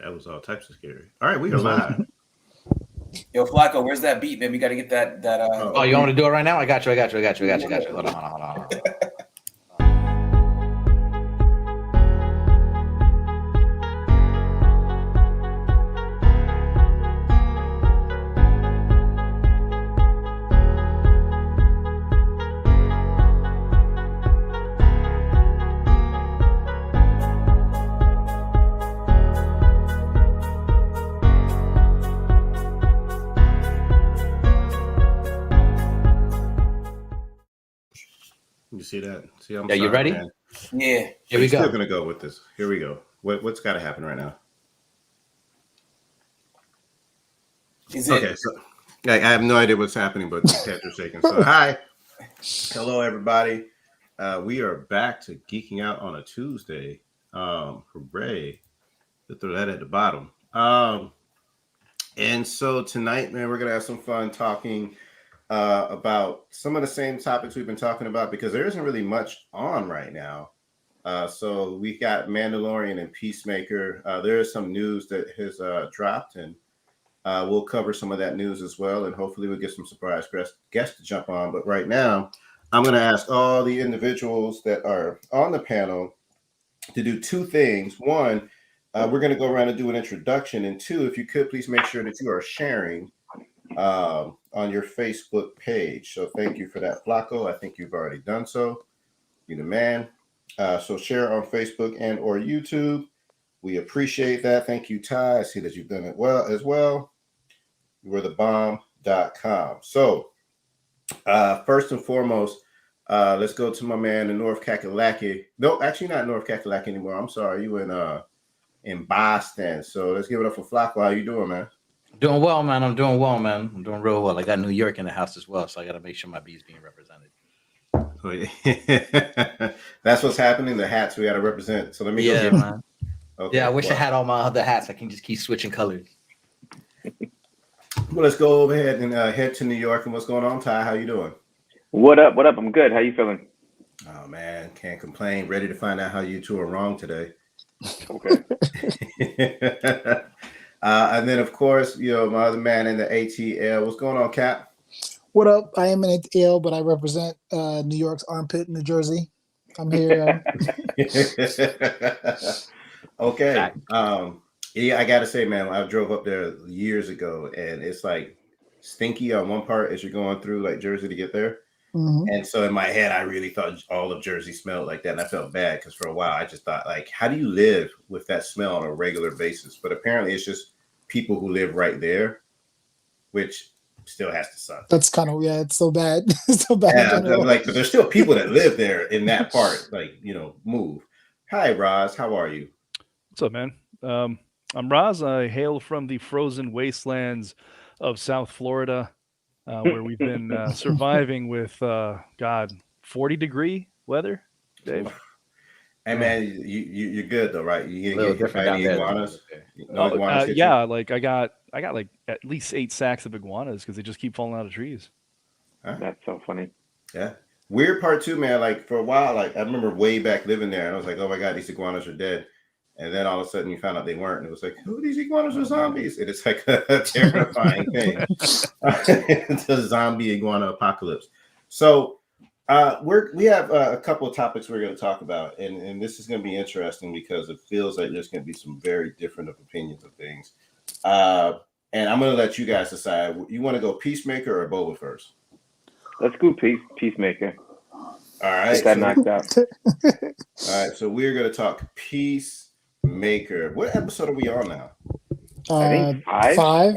That was all types of scary. All right, we are live. Yo, Flacco, where's that beat, man? We got to get that. Oh, you want me to do it right now? I got you. Hold on. You see that? See, I'm Yeah, you ready? Man. Yeah. Here we go. Still gonna go with this. Here we go. What's got to happen right now? Is it? Okay, so I have no idea what's happening, but the cats are shaking. So hi, hello everybody. We are back to geeking out on a Tuesday. Hooray! To throw that at the bottom. And so tonight, man, we're gonna have some fun talking about some of the same topics we've been talking about because there isn't really much on right now. So we got Mandalorian and Peacemaker. There is some news that has dropped, and we'll cover some of that news as well. And hopefully we'll get some surprise guests to jump on. But right now, I'm going to ask all the individuals that are on the panel to do two things. One, we're going to go around and do an introduction. And two, if you could please make sure that you are sharing on your Facebook page. So thank you for that, Flacco. I think you've already done so. You're the man. So share on Facebook and or YouTube. We appreciate that. Thank you, Ty. I see that you've done it well as well. You're the bomb.com. So first and foremost, let's go to my man in North Kakalaki. No, actually not North Kakalaki anymore. I'm sorry. You in Boston. So let's give it up for Flacco. How you doing, man? Doing well, man. I'm doing real well. I got New York in the house as well, so I got to make sure my B's being represented. That's what's happening. The hats we got to represent. So let me go. Man. Okay, yeah, I wish I had all my other hats. I can just keep switching colors. Well, let's go over ahead and head to New York. And what's going on, Ty? How you doing? What up? I'm good. How you feeling? Oh man, can't complain. Ready to find out how you two are wrong today. Okay. And then, of course, my other man in the ATL. What's going on, Cap? What up? I am in ATL, but I represent New York's armpit, New Jersey. I'm here. Okay. Yeah, I gotta say, man, I drove up there years ago, and it's like stinky on one part as you're going through like Jersey to get there. Mm-hmm. And so in my head, I really thought all of Jersey smelled like that. And I felt bad because for a while I just thought, like, how do you live with that smell on a regular basis? But apparently it's just people who live right there, which still has to suck. That's kind of, it's so bad. It's so bad. Yeah, like, but there's still people that live there in that part, like, move. Hi, Roz. How are you? What's up, man? I'm Roz. I hail from the frozen wastelands of South Florida. Where we've been surviving with 40-degree weather, Dave. Hey man, you're good though, right? You get different any iguanas? Yeah, like I got like at least 8 sacks of iguanas because they just keep falling out of trees. Huh? That's so funny. Yeah, weird part too, man. Like for a while, like I remember way back living there, and I was like, oh my god, these iguanas are dead. And then all of a sudden you found out they weren't. And it was like, who these iguanas are zombies? And it's like a terrifying thing. It's a zombie iguana apocalypse. So we have a couple of topics we're going to talk about. And this is going to be interesting because it feels like there's going to be some very different opinions of things. And I'm going to let you guys decide. You want to go Peacemaker or Boba first? Let's go Peacemaker. All right. Get that knocked out. All right. So we're going to talk Peacemaker. What episode are we on now? I think 5. 5.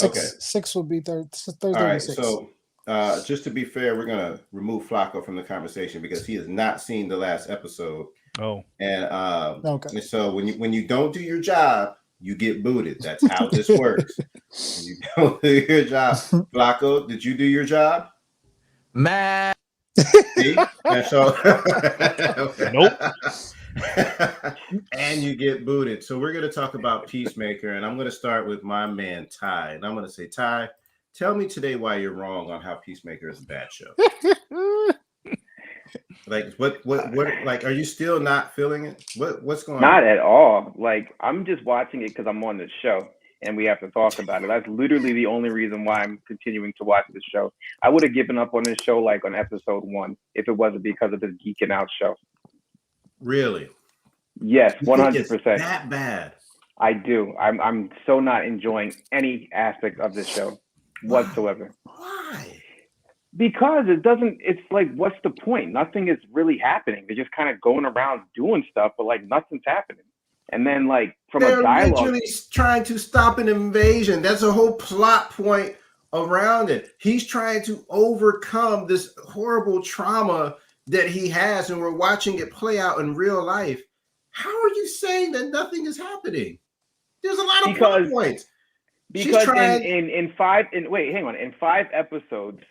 Okay. 6 will be Thursday. All right. 6. So just to be fair, we're going to remove Flacco from the conversation because he has not seen the last episode. Oh. And okay. And so when you don't do your job, you get booted. That's how this works. When you don't do your job. Flacco, did you do your job? Man. See? And so Nope. And you get booted. So we're going to talk about Peacemaker, and I'm going to start with my man Ty. And I'm going to say, Ty, tell me today why you're wrong on how Peacemaker is a bad show. Like what like are you still not feeling it? What's going Not on? at all. Like, I'm just watching it because I'm on this show and we have to talk about it. That's literally the only reason why I'm continuing to watch this show. I would have given up on this show like on episode 1 if it wasn't because of this Geeking Out show. Really? Yes, You think it's 100%. that bad? I do. I'm so not enjoying any aspect of this show whatsoever. Why? Because it doesn't, it's like, what's the point? Nothing is really happening. They're just kind of going around doing stuff, but like nothing's happening. And then like from They're a dialogue, literally trying to stop an invasion. That's a whole plot point around it. He's trying to overcome this horrible trauma that he has, and we're watching it play out in real life. How are you saying that nothing is happening? There's a lot of plot points. Because trying... in 5 episodes,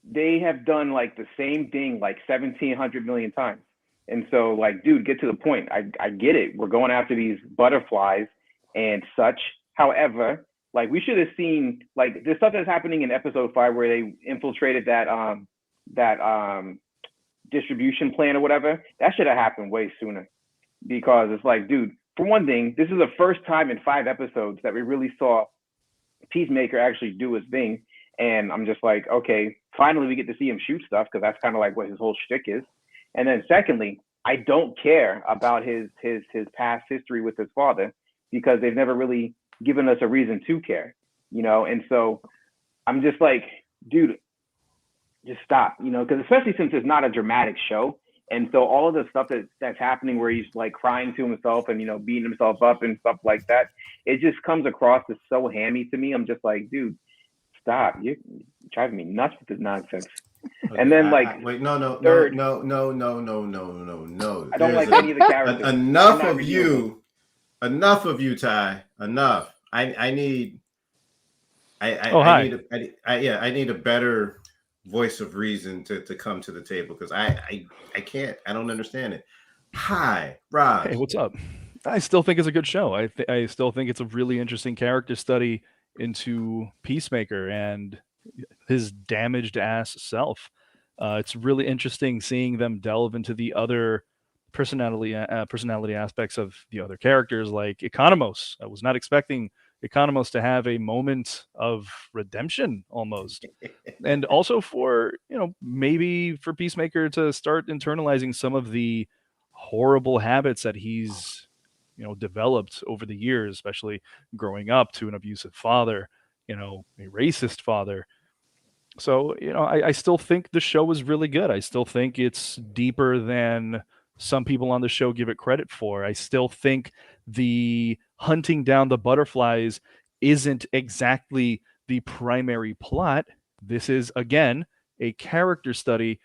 they have done like the same thing like 1,700 million times. And so like, dude, get to the point. I get it. We're going after these butterflies and such. However, like we should have seen like the stuff that's happening in episode 5 where they infiltrated that distribution plan or whatever. That should have happened way sooner. Because it's like, dude, for one thing, this is the first time in 5 episodes that we really saw Peacemaker actually do his thing. And I'm just like, okay, finally we get to see him shoot stuff because that's kind of like what his whole shtick is. And then secondly, I don't care about his past history with his father because they've never really given us a reason to care, you know? And so I'm just like, dude, just stop, you know, because especially since it's not a dramatic show. And so all of the stuff that's happening where he's like crying to himself and, you know, beating himself up and stuff like that, it just comes across as so hammy to me. I'm just like, dude, stop. You're driving me nuts with this nonsense. Okay, no. I don't like any of the characters. Enough of you, Ty. Enough. I need a better voice of reason to come to the table because I can't. I don't understand it. Hi, Rob. Hey, what's up? I still think it's a good show. I still think it's a really interesting character study into Peacemaker and his damaged ass self. It's really interesting seeing them delve into the other personality aspects of the other characters, like Economos. I was not expecting Economos to have a moment of redemption almost. And also for, you know, maybe for Peacemaker to start internalizing some of the horrible habits that he's, you know, developed over the years, especially growing up to an abusive father, you know, a racist father. So, you know, I still think the show is really good. I still think it's deeper than some people on the show give it credit for. I still think the hunting down the butterflies isn't exactly the primary plot. This is, again, a character study,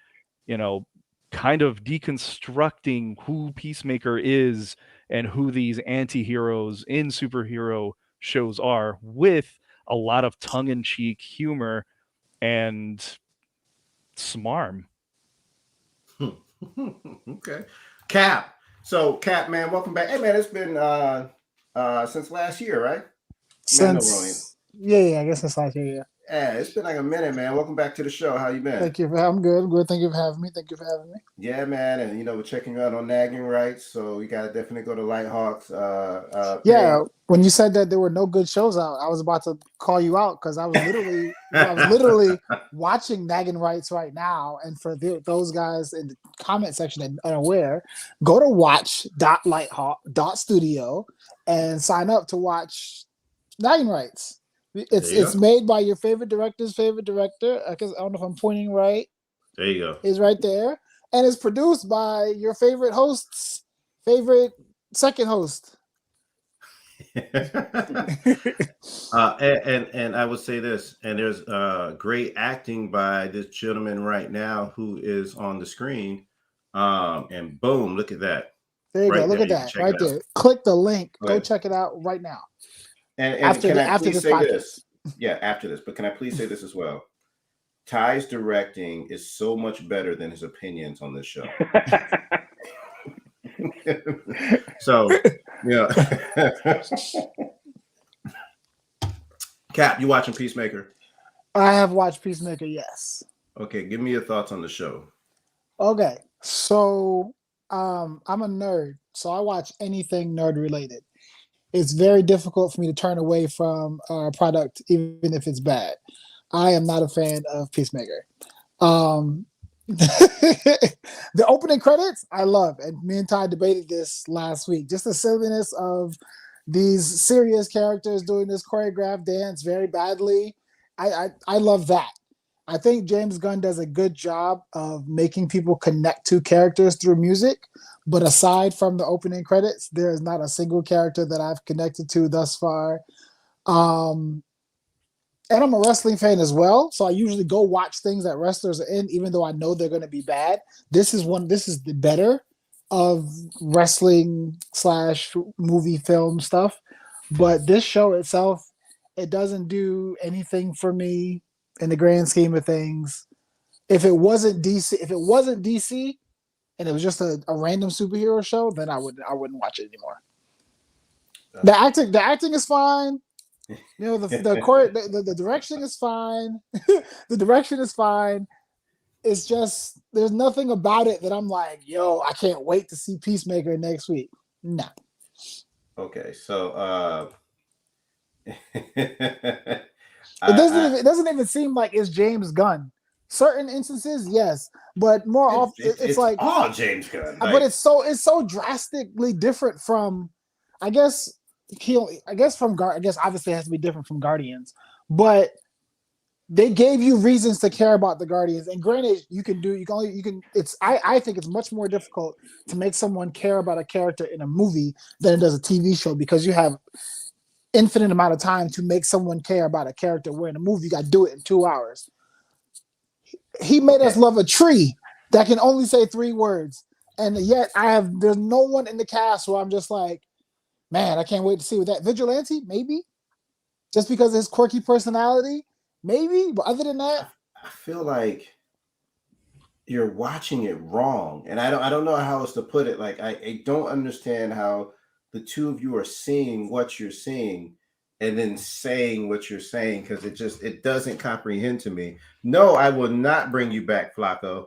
you know, kind of deconstructing who Peacemaker is and who these anti-heroes in superhero shows are, with a lot of tongue-in-cheek humor and smarm. Okay. Cap. So Cap, man, welcome back. Hey man, it's been since last year, right? I guess since last year, Yeah, it's been like a minute, man. Welcome back to the show. How you been? Thank you. I'm good. Good. Thank you for having me. Yeah, man. And you know, we're checking you out on nagging rights, so you gotta definitely go to Lighthawks. When you said that there were no good shows out, I was about to call you out because I was literally watching Nagging Rights right now. And for those guys in the comment section that are unaware, go to watch.lighthawk.studio and sign up to watch Nagging Rights. It's made by your favorite director's favorite director. I don't know if I'm pointing right. There you go. Is right there. And it's produced by your favorite host's favorite second host. And I would say this, and there's great acting by this gentleman right now who is on the screen. And boom, look at that. There you go. Look at that right there. Click the link. Go check it out right now. And after this say this? Yeah, after this. But can I please say this as well? Ty's directing is so much better than his opinions on this show. So, yeah. Cap, you watching Peacemaker? I have watched Peacemaker, yes. Okay, give me your thoughts on the show. Okay, so I'm a nerd, so I watch anything nerd related. It's very difficult for me to turn away from a product, even if it's bad. I am not a fan of Peacemaker. Um, the opening credits, I love, and me and Ty debated this last week. Just the silliness of these serious characters doing this choreographed dance very badly. I love that. I think James Gunn does a good job of making people connect to characters through music. But aside from the opening credits, there is not a single character that I've connected to thus far. Um, and I'm a wrestling fan as well, so I usually go watch things that wrestlers are in, even though I know they're going to be bad. This is the better of wrestling slash movie film stuff. But this show itself, it doesn't do anything for me in the grand scheme of things. If it wasn't DC, and it was just a random superhero show, then I wouldn't watch it anymore. The acting is fine. You know, the direction is fine. The direction is fine. It's just there's nothing about it that I'm like, yo, I can't wait to see Peacemaker next week. No. Okay, so It doesn't even seem like it's James Gunn. Certain instances, yes, but more often it's like all James Gunn. But it's so drastically different from, I guess obviously it has to be different from Guardians, but they gave you reasons to care about the Guardians. And granted, I think it's much more difficult to make someone care about a character in a movie than it does a TV show, because you have infinite amount of time to make someone care about a character, where in a movie you got to do it in 2 hours. He made us love a tree that can only say 3 words. And yet there's no one in the cast where I'm just like, man, I can't wait to see what that Vigilante, maybe just because of his quirky personality, maybe. But other than that, I feel like you're watching it wrong. And I don't know how else to put it. Like, I don't understand how the two of you are seeing what you're seeing and then saying what you're saying, because it doesn't comprehend to me. No, I will not bring you back, Flacco.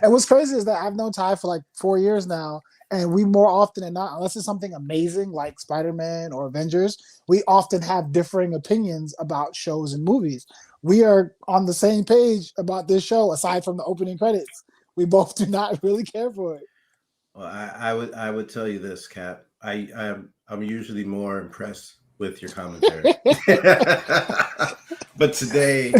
And what's crazy is that I've known Ty for like 4 years now, and we more often than not, unless it's something amazing like Spider-Man or Avengers, we often have differing opinions about shows and movies. We are on the same page about this show, aside from the opening credits. We both do not really care for it. Well, I would tell you this, Cap. I'm usually more impressed with your commentary. But today,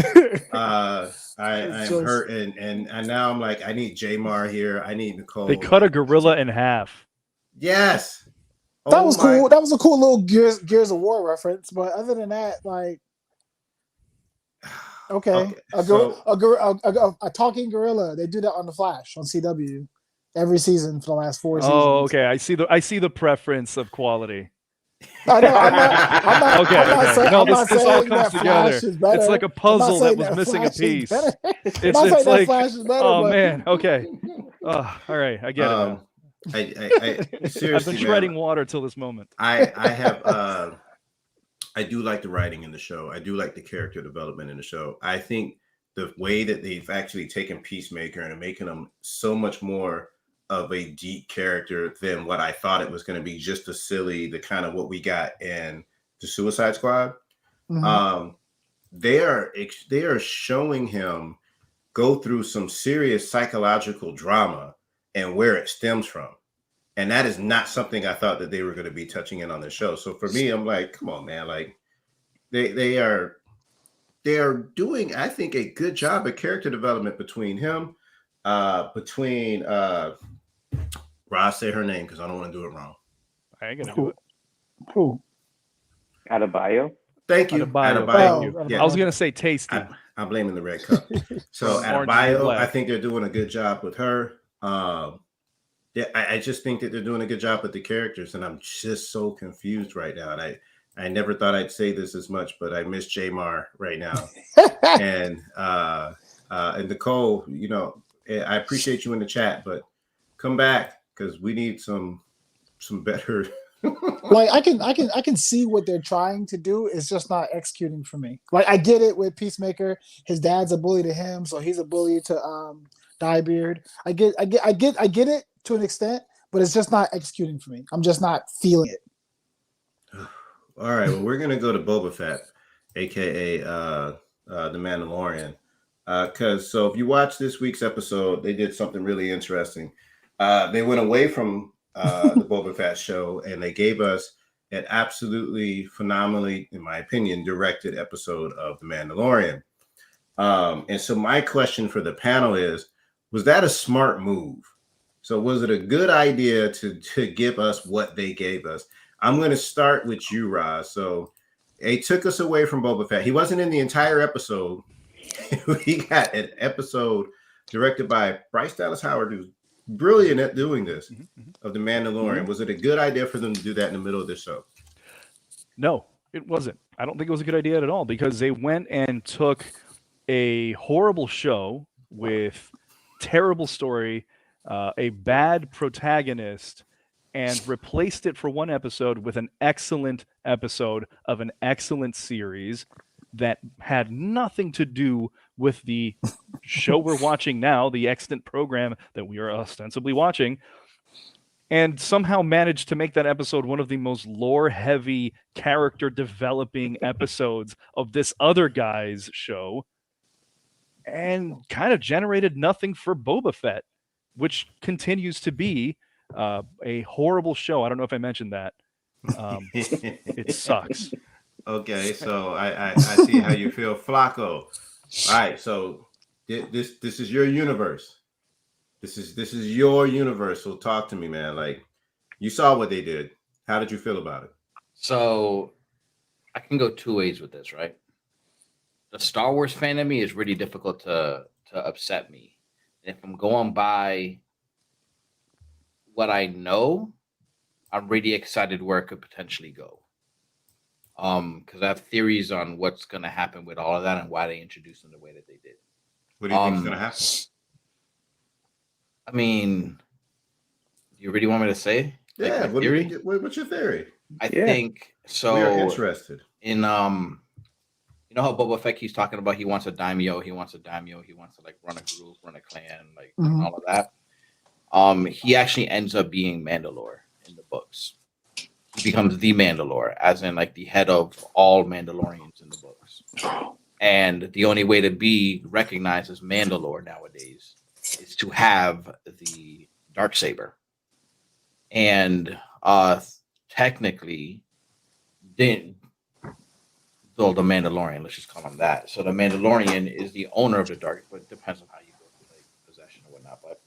I am hurt, and now I'm like, I need Jamar here. I need Nicole. They cut a gorilla in half. Yes. That was cool. That was a cool little Gears of War reference. But other than that, like, okay. A talking gorilla. They do that on The Flash on CW every season for the last 4 seasons. Oh, okay. I see the preference of quality. I know. I'm not Okay. This all saying comes that together. Flash is better. It's like a puzzle that was missing a piece. It's like, Flash is better, oh but... man. Okay. All right. I get it now. I seriously, I've been treading water till this moment. I do like the writing in the show. I do like the character development in the show. I think the way that they've actually taken Peacemaker and making him so much more of a deep character than what I thought it was going to be, just the kind of what we got in the Suicide Squad. Mm-hmm. They are showing him go through some serious psychological drama and where it stems from. And that is not something I thought that they were going to be touching in on the show. So for me, I'm like, come on, man. Like they are doing, I think, a good job of character development between him, Ross, say her name because I don't want to do it wrong. I ain't gonna do it. Who? Adebayo. Thank you. Adebayo. Yeah. I was gonna say Tasty. I'm blaming the red cup. So Adebayo, I think they're doing a good job with her. I just think that they're doing a good job with the characters, and I'm just so confused right now. And I never thought I'd say this as much, but I miss Jamar right now. And Nicole, you know, I appreciate you in the chat, but come back because we need some better. Like I can see what they're trying to do. It's just not executing for me. Like I get it with Peacemaker. His dad's a bully to him, so he's a bully to dye beard. I get it to an extent, but it's just not executing for me. I'm just not feeling it. All right, well, we're gonna go to Boba Fett, aka the Mandalorian, because so if you watch this week's episode, they did something really interesting. They went away from the Boba Fett show, and they gave us an absolutely phenomenally, in my opinion, directed episode of the Mandalorian. And so my question for the panel is: was that a smart move? So was it a good idea to give us what they gave us? I'm going to start with you, Roz. So they took us away from Boba Fett. He wasn't in the entire episode. We got an episode directed by Bryce Dallas Howard, who's brilliant at doing this, of The Mandalorian. Was it a good idea for them to do that in the middle of the show? No, it wasn't. I don't think it was a good idea at all, because they went and took a horrible show with terrible story, a bad protagonist, and replaced it for one episode with an excellent episode of an excellent series that had nothing to do with the show we're watching now, the extant program that we are ostensibly watching, and somehow managed to make that episode one of the most lore-heavy, character-developing episodes of this other guy's show, and kind of generated nothing for Boba Fett, which continues to be a horrible show. I don't know if I mentioned that. It sucks. Okay, so I see how you feel, Flacco. All right, so this is your universe. This is your universe. So talk to me, man. Like, you saw what they did. How did you feel about it? So I can go two ways with this, right? The Star Wars fan in me is really difficult to upset me. If I'm going by what I know, I'm really excited where it could potentially go. Because I have theories on what's going to happen with all of that and why they introduced them the way that they did. What do you think is going to happen? I mean, do you really want me to say? Like, Yeah, my theory? what's your theory? I think so. We are interested. In you know how Boba Fett keeps talking about he wants a daimyo, he wants to like run a group, run a clan, like and all of that. He actually ends up being Mandalore in the books. He becomes the Mandalore, as in like the head of all Mandalorians in the books. And the only way to be recognized as Mandalore nowadays is to have the Darksaber. And technically, the Mandalorian, let's just call him that. So the Mandalorian is the owner of the Dark, but it depends on how you go through like possession or whatnot. But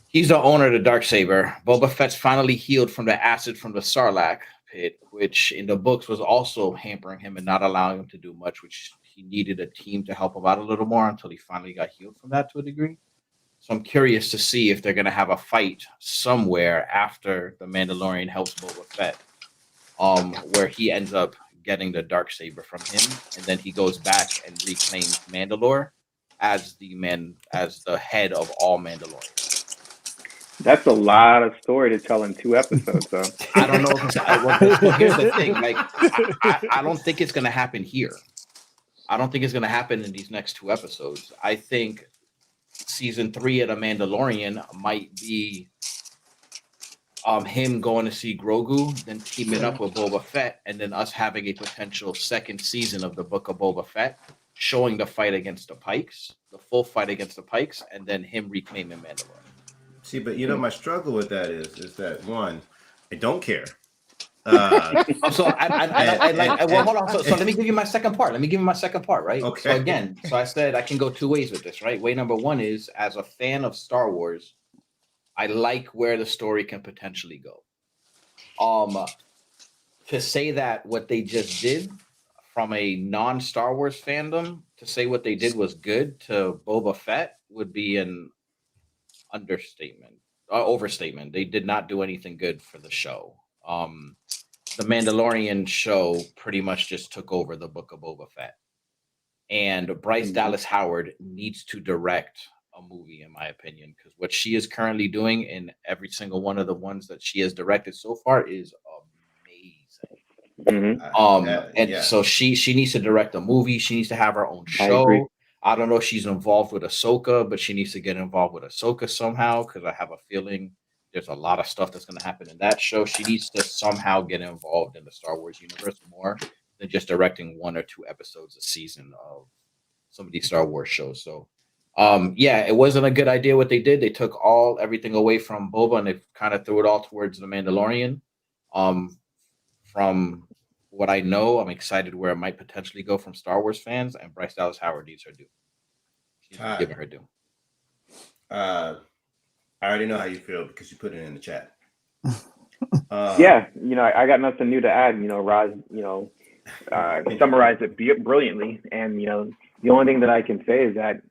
he's the owner of the Darksaber. Boba Fett's finally healed from the acid from the Sarlacc pit, which in the books was also hampering him and not allowing him to do much, which he needed a team to help him out a little more until he finally got healed from that to a degree. So I'm curious to see if they're going to have a fight somewhere after the Mandalorian helps Boba Fett, where he ends up getting the Darksaber from him, and then he goes back and reclaims Mandalore as the head of all Mandalorians. That's a lot of story to tell in 2 episodes, though. I don't know. Well, here's the thing: like, I don't think it's going to happen here. I don't think it's going to happen in these next 2 episodes. I think season 3 of The Mandalorian might be him going to see Grogu, then teaming up with Boba Fett, and then us having a potential second season of the Book of Boba Fett, showing the fight against the Pikes, the full fight against the Pikes, and then him reclaiming Mandalore. See, but you know, my struggle with that is that one, I don't care. So hold on. So let me give you my second part. Right. Okay. So again, I said I can go 2 ways with this, right? Way number 1 is, as a fan of Star Wars, I like where the story can potentially go. To say that what they just did from a non-Star Wars fandom, to say what they did was good to Boba Fett would be an overstatement. They did not do anything good for the show. The Mandalorian show pretty much just took over the Book of Boba Fett. And Bryce Dallas Howard needs to direct a movie, in my opinion, because what she is currently doing in every single one of the ones that she has directed so far is amazing. So she needs to direct a movie. She needs to have her own show. I don't know if she's involved with Ahsoka, but she needs to get involved with Ahsoka somehow because I have a feeling there's a lot of stuff that's going to happen in that show. She needs to somehow get involved in the Star Wars universe more than just directing 1 or 2 episodes a season of some of these Star Wars shows. So, yeah, it wasn't a good idea what they did. They took everything away from Boba and they kind of threw it all towards the Mandalorian. From what I know, I'm excited where it might potentially go from Star Wars fans, and Bryce Dallas Howard needs her due. She's giving her due. I already know how you feel because you put it in the chat. Yeah, I got nothing new to add. Roz, summarized it brilliantly. And, the only thing that I can say is that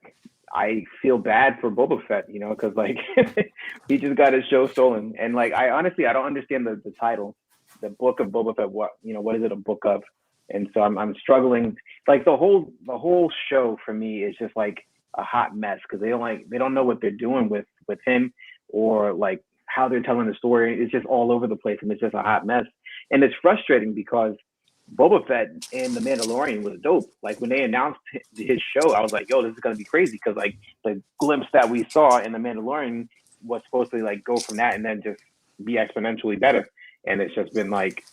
I feel bad for Boba Fett, because like he just got his show stolen. And like, I don't understand the title, the book of Boba Fett. What is it a book of? And so I'm struggling. Like the whole show for me is just like a hot mess because they don't know what they're doing with him or like how they're telling the story. It's just all over the place and it's just a hot mess. And it's frustrating because Boba Fett and The Mandalorian was dope. Like when they announced his show, I was like, yo, this is gonna be crazy because like the glimpse that we saw in The Mandalorian was supposed to like go from that and then just be exponentially better. And it's just been like,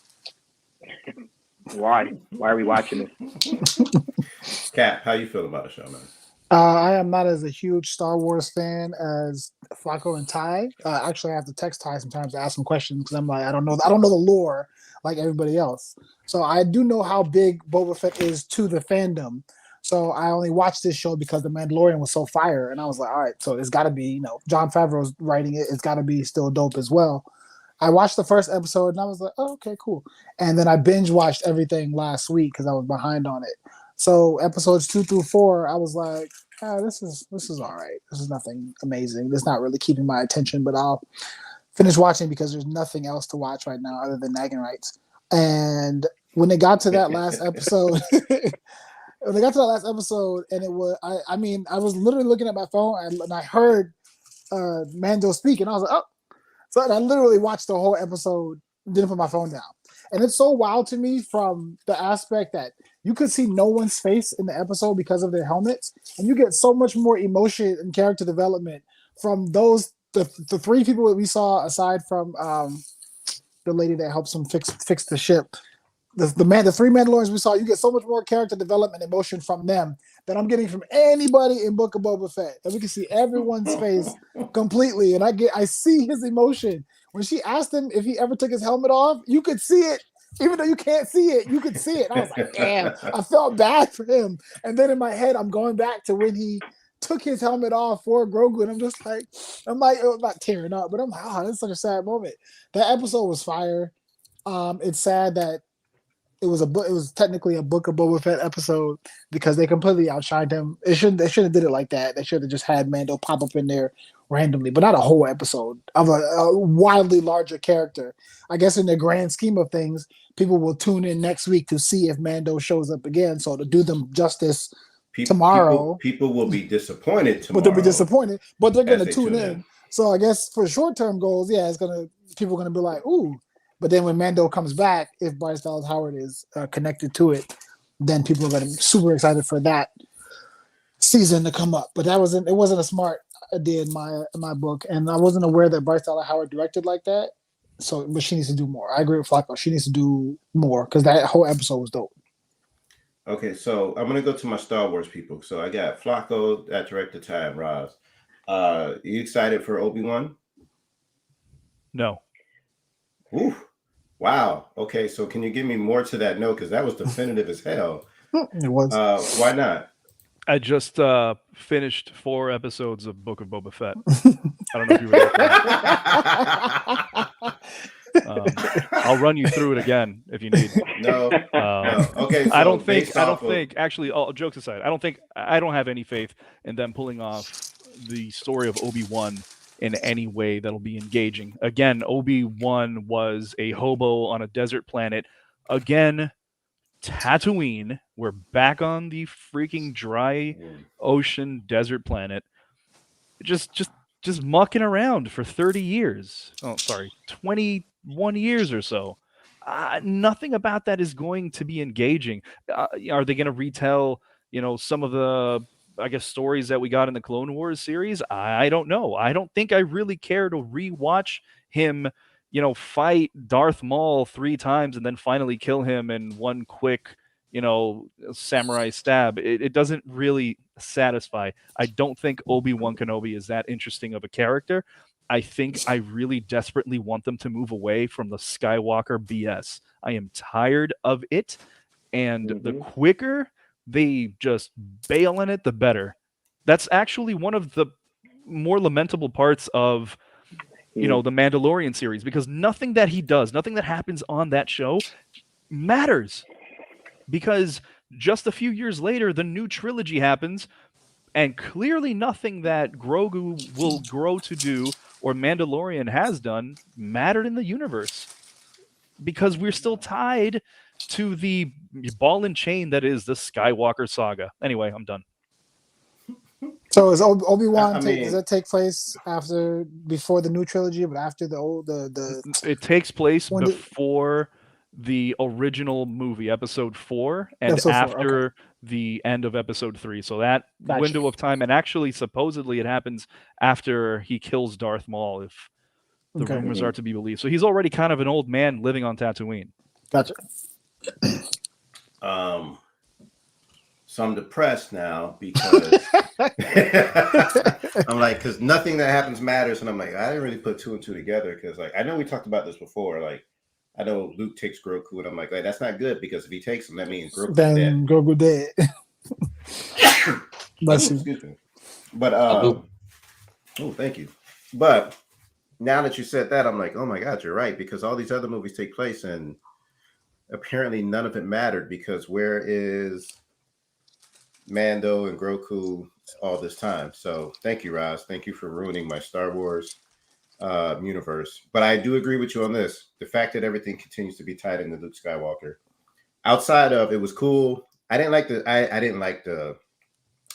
why are we watching this? Cap, how you feel about the show, man? I am not as a huge Star Wars fan as Flacco and Ty. Actually, I have to text Ty sometimes to ask him questions because I'm like, I don't know the lore like everybody else. So I do know how big Boba Fett is to the fandom. So I only watched this show because The Mandalorian was so fire, and I was like, all right, so it's got to be, Jon Favreau's writing it. It's got to be still dope as well. I watched the first episode and I was like, oh, okay, cool. And then I binge watched everything last week because I was behind on it. So episodes 2 through 4, I was like, this is all right. This is nothing amazing. This is not really keeping my attention, but I'll finish watching because there's nothing else to watch right now other than nagging rights. And when they got to that last episode, and it was, I was literally looking at my phone and I heard Mando speak and I was like, oh. So I literally watched the whole episode, didn't put my phone down. And it's so wild to me from the aspect that you could see no one's face in the episode because of their helmets. And you get so much more emotion and character development from the 3 people that we saw aside from the lady that helps him fix the ship. The 3 Mandalorians we saw, you get so much more character development and emotion from them than I'm getting from anybody in Book of Boba Fett. And we can see everyone's face completely. And I see his emotion. When she asked him if he ever took his helmet off, you could see it. Even though you can't see it, you could see it. And I was like, damn, I felt bad for him. And then in my head, I'm going back to when he took his helmet off for Grogu. And I'm not tearing up, but I'm like, oh, that's such a sad moment. That episode was fire. It's sad that it was technically a Book of Boba Fett episode because they completely outshined him. They shouldn't have did it like that. They should have just had Mando pop up in there randomly, but not a whole episode of a wildly larger character. I guess in the grand scheme of things, people will tune in next week to see if Mando shows up again. So to do them justice tomorrow, people will be disappointed tomorrow. But they'll be disappointed, but they're going to tune in. So I guess for short-term goals, yeah, people are going to be like, ooh. But then when Mando comes back, if Bryce Dallas Howard is connected to it, then people are going to be super excited for that season to come up. But it wasn't a smart idea in my book, and I wasn't aware that Bryce Dallas Howard directed like that. So, but she needs to do more. I agree with Flacco. She needs to do more because that whole episode was dope. Okay, so I'm gonna go to my Star Wars people. So I got Flacco, that director, Ty, and Roz. You excited for Obi-Wan? No. Ooh. Wow. Okay, so can you give me more to that note? Because that was definitive as hell. It was. Why not? I just finished 4 episodes of Book of Boba Fett. I don't know if you were there. I'll run you through it again if you need. No. Okay. So I don't think. Actually, all jokes aside, I don't have any faith in them pulling off the story of Obi-Wan in any way that'll be engaging. Again, Obi-Wan was a hobo on a desert planet. Again, Tatooine. We're back on the freaking dry ocean desert planet. Just mucking around for 30 years. Oh, sorry, 21 years or so. Nothing about that is going to be engaging. Are they going to retell, some of the I guess, stories that we got in the Clone Wars series, I don't know. I don't think I really care to rewatch him, fight Darth Maul 3 times and then finally kill him in one quick, samurai stab. It doesn't really satisfy. I don't think Obi-Wan Kenobi is that interesting of a character. I think I really desperately want them to move away from the Skywalker BS. I am tired of it, and the quicker they just bail on it, the better. That's actually one of the more lamentable parts of the Mandalorian series, because nothing that he does, nothing that happens on that show matters, because just a few years later the new trilogy happens, and clearly nothing that Grogu will grow to do or Mandalorian has done mattered in the universe, because we're still tied to the ball and chain that is the Skywalker saga. Anyway, I'm done. So is Obi-Wan I mean- does that take place before the new trilogy, but after the It takes place When did- before the original movie, episode 4, and Episode 4, after the end of episode 3. So that Gotcha. window of time, and actually supposedly it happens after he kills Darth Maul, if the Okay. rumors are to be believed. So he's already kind of an old man living on Tatooine. Gotcha. So I'm depressed now because I'm like, because nothing that happens matters, and I'm like, I didn't really put 2 and 2 together, because like I know we talked about this before. Like I know Luke takes Grogu, and I'm like, that's not good, because if he takes him, that means Grogu's dead. Then Grogu dead. Bless you. Excuse me. But oh, thank you. But now that you said that, I'm like, oh my God, you're right, because all these other movies take place, and apparently none of it mattered, because where is Mando and Grogu all this time? So thank you, Roz. Thank you for ruining my Star Wars universe. But I do agree with you on this. The fact that everything continues to be tied into Luke Skywalker. Outside of, it was cool. I didn't like the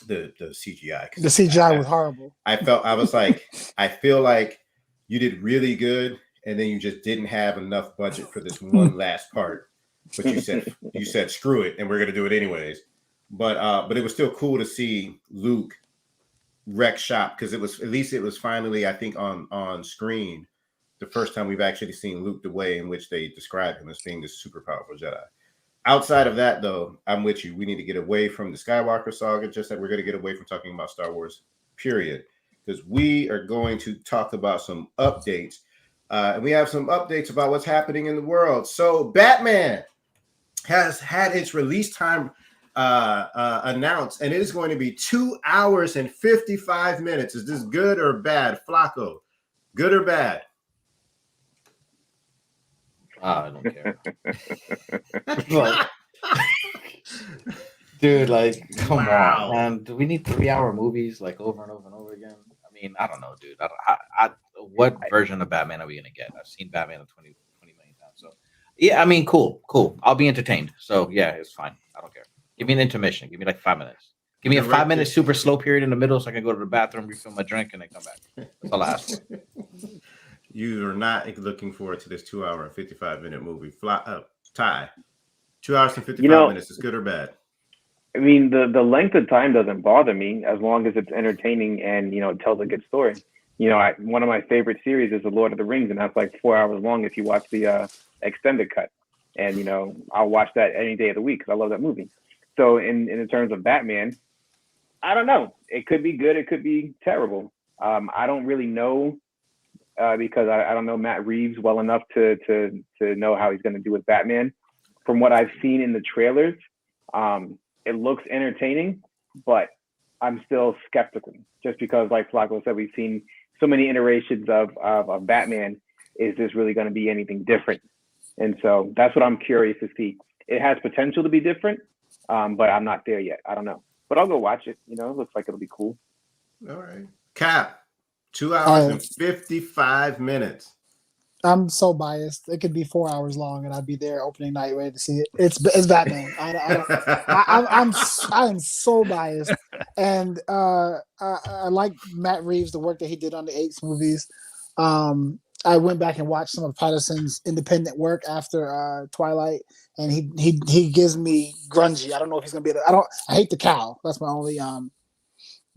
CGI. The CGI was horrible. I feel like you did really good, and then you just didn't have enough budget for this one last part. But you said screw it, and we're gonna do it anyways. But it was still cool to see Luke wreck shop, because it was finally, I think, on screen the first time we've actually seen Luke the way in which they describe him as being this super powerful Jedi. Outside of that, though, I'm with you. We need to get away from the Skywalker saga, just like we're going to get away from talking about Star Wars, period, because we are going to talk about some updates. And we have some updates about what's happening in the world. So Batman has had its release time announced, and it is going to be 2 hours and 55 minutes. Is this good or bad, Flacco? Good or bad? I don't care. Dude, like, come on, man. Do we need 3-hour movies like over and over and over again? I mean, I don't know, dude. What version of Batman are we gonna get? I've seen Batman 20 million times. So yeah, I mean, cool. I'll be entertained. So yeah, it's fine. I don't care. Give me an intermission. Give me like 5 minutes. Give me a 5-minute super slow period in the middle so I can go to the bathroom, refill my drink, and then come back. That's all I ask for. You are not looking forward to this 2 hour and 55-minute movie. Ty, 2 hours and 55 minutes is good or bad? I mean, the length of time doesn't bother me as long as it's entertaining and, it tells a good story. One of my favorite series is The Lord of the Rings, and that's like 4 hours long if you watch the extended cut. And, I'll watch that any day of the week because I love that movie. So in terms of Batman, I don't know. It could be good. It could be terrible. I don't really know because I don't know Matt Reeves well enough to know how he's going to do with Batman. From what I've seen in the trailers, it looks entertaining, but I'm still skeptical just because, like Flacco said, we've seen so many iterations of Batman. Is this really going to be anything different? And so that's what I'm curious to see. It has potential to be different, but I'm not there yet. I don't know, but I'll go watch it. It looks like it'll be cool. All right. Cap, 2 hours and 55 minutes. I'm so biased. It could be 4 hours long, and I'd be there opening night ready to see it. It's Batman. I'm so biased, and I like Matt Reeves, the work that he did on the Apes movies. I went back and watched some of Patterson's independent work after Twilight, and he gives me grungy. I don't know if he's gonna be. I hate the cow. That's my only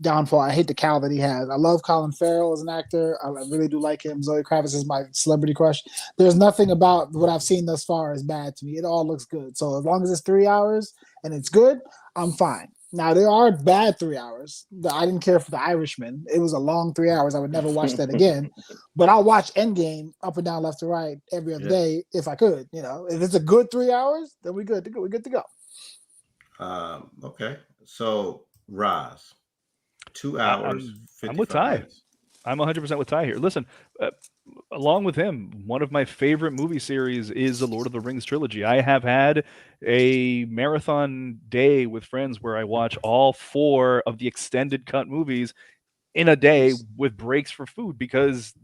downfall. I hate the cowl that he has. I love Colin Farrell as an actor. I really do like him. Zoe Kravitz is my celebrity crush. There's nothing about what I've seen thus far is bad to me. It all looks good. So as long as it's 3 hours and it's good, I'm fine. Now there are bad 3 hours. I didn't care for The Irishman. It was a long 3 hours. I would never watch that again. But I'll watch Endgame up and down, left to right every other day if I could. You know, if it's a good 3 hours, then we're good to go. We're good to go. Okay. So Roz, 2 hours. I'm with Ty. minutes. I'm 100% with Ty here. Listen, along with him, one of my favorite movie series is the Lord of the Rings trilogy. I have had a marathon day with friends where I watch all 4 of the extended cut movies in a day with breaks for food because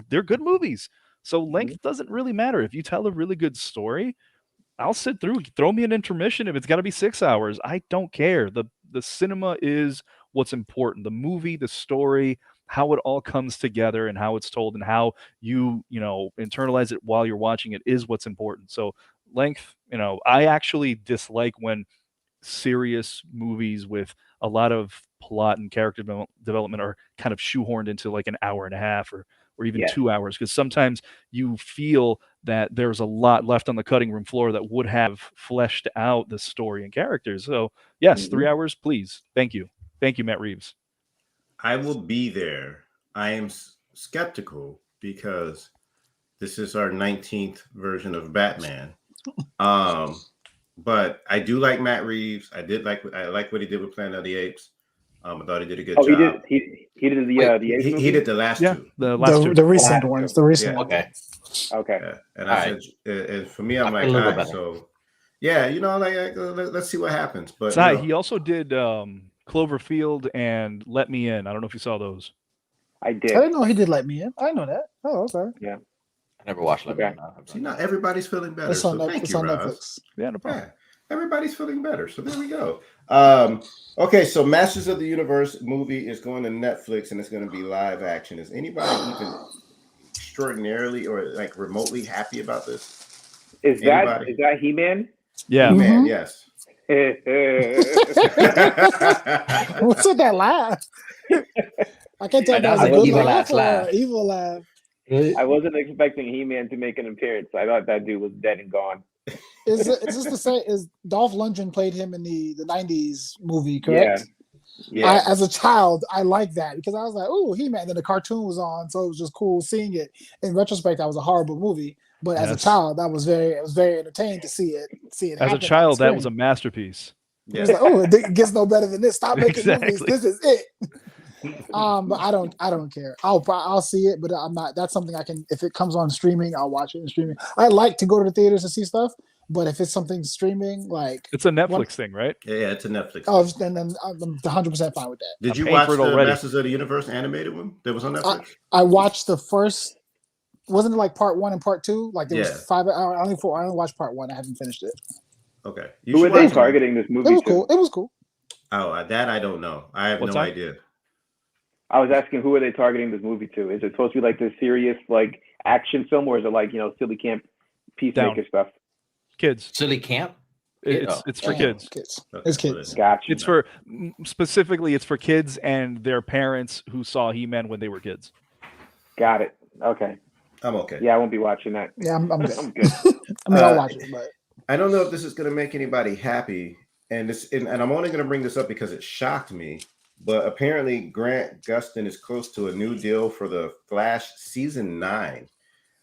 they're good movies. So length doesn't really matter. If you tell a really good story, I'll sit through. Throw me an intermission if it's got to be 6 hours. I don't care. The cinema is what's important. The movie, the story, how it all comes together and how it's told and how you internalize it while you're watching it is what's important. So length, I actually dislike when serious movies with a lot of plot and character development are kind of shoehorned into like an hour and a half or even 2 hours, because sometimes you feel that there's a lot left on the cutting room floor that would have fleshed out the story and characters. So yes, 3 hours, please. Thank you, Matt Reeves. I will be there. I am skeptical because this is our 19th version of Batman. But I do like Matt Reeves. I like what he did with Planet of the Apes. I thought he did a good job. He did the Apes movie? He did the last two. The last two. The recent ones. The recent ones. Okay. Yeah. And I said, and for me, I'm like, all right, so yeah, let's see what happens. But he also did Cloverfield and Let Me In. I don't know if you saw those. I did. I didn't know he did Let Me In. I know that. Oh, okay. Yeah. I never watched Let Me In. See, not everybody's feeling better. It's on, Thank you, on Roz. Netflix. Yeah, no problem. Yeah, everybody's feeling better. So there we go. Okay, so Masters of the Universe movie is going to Netflix and it's going to be live action. Is anybody even extraordinarily or like remotely happy about this? Is that He-Man? Yeah. He-Man, yes. What's with that laugh? I can't tell if that was a good laugh or an evil laugh. I wasn't expecting He-Man to make an appearance. I thought that dude was dead and gone. Is this the same? Is Dolph Lundgren played him in the 90s movie, correct? Yeah. As a child, I liked that because I was like, "Oh, He-Man." Then the cartoon was on, so it was just cool seeing it. In retrospect, that was a horrible movie, but as a child, I was very entertained to see it. As a child, that was a masterpiece. Yeah. It was like, oh, it gets no better than this. Stop making movies. This is it. But I don't care. I'll see it, but I'm not. That's something I can. If it comes on streaming, I'll watch it in streaming. I like to go to the theaters to see stuff, but if it's something streaming, like it's a Netflix thing, right? Yeah, it's a Netflix. Oh, then I'm 100% fine with that. Did you watch the Masters of the Universe animated one that was on Netflix? I watched the first. Wasn't it like part 1 and part 2? Like there was 5. I only watched part 1. I haven't finished it. Okay. Who are they targeting this movie? It was cool. It was cool. Oh, that I don't know. I have no idea. I was asking, who are they targeting this movie to? Is it supposed to be like this serious like action film, or is it like silly camp Peacemaker stuff? Kids. Silly camp. It's for kids. It's kids. Gotcha. It's for specifically. It's for kids and their parents who saw He-Man when they were kids. Got it. Okay. I'm okay. Yeah, I won't be watching that. Yeah, I'm good. I'm good. I mean, I'll watch it, but I don't know if this is going to make anybody happy, and I'm only going to bring this up because it shocked me. But apparently, Grant Gustin is close to a new deal for the Flash season 9.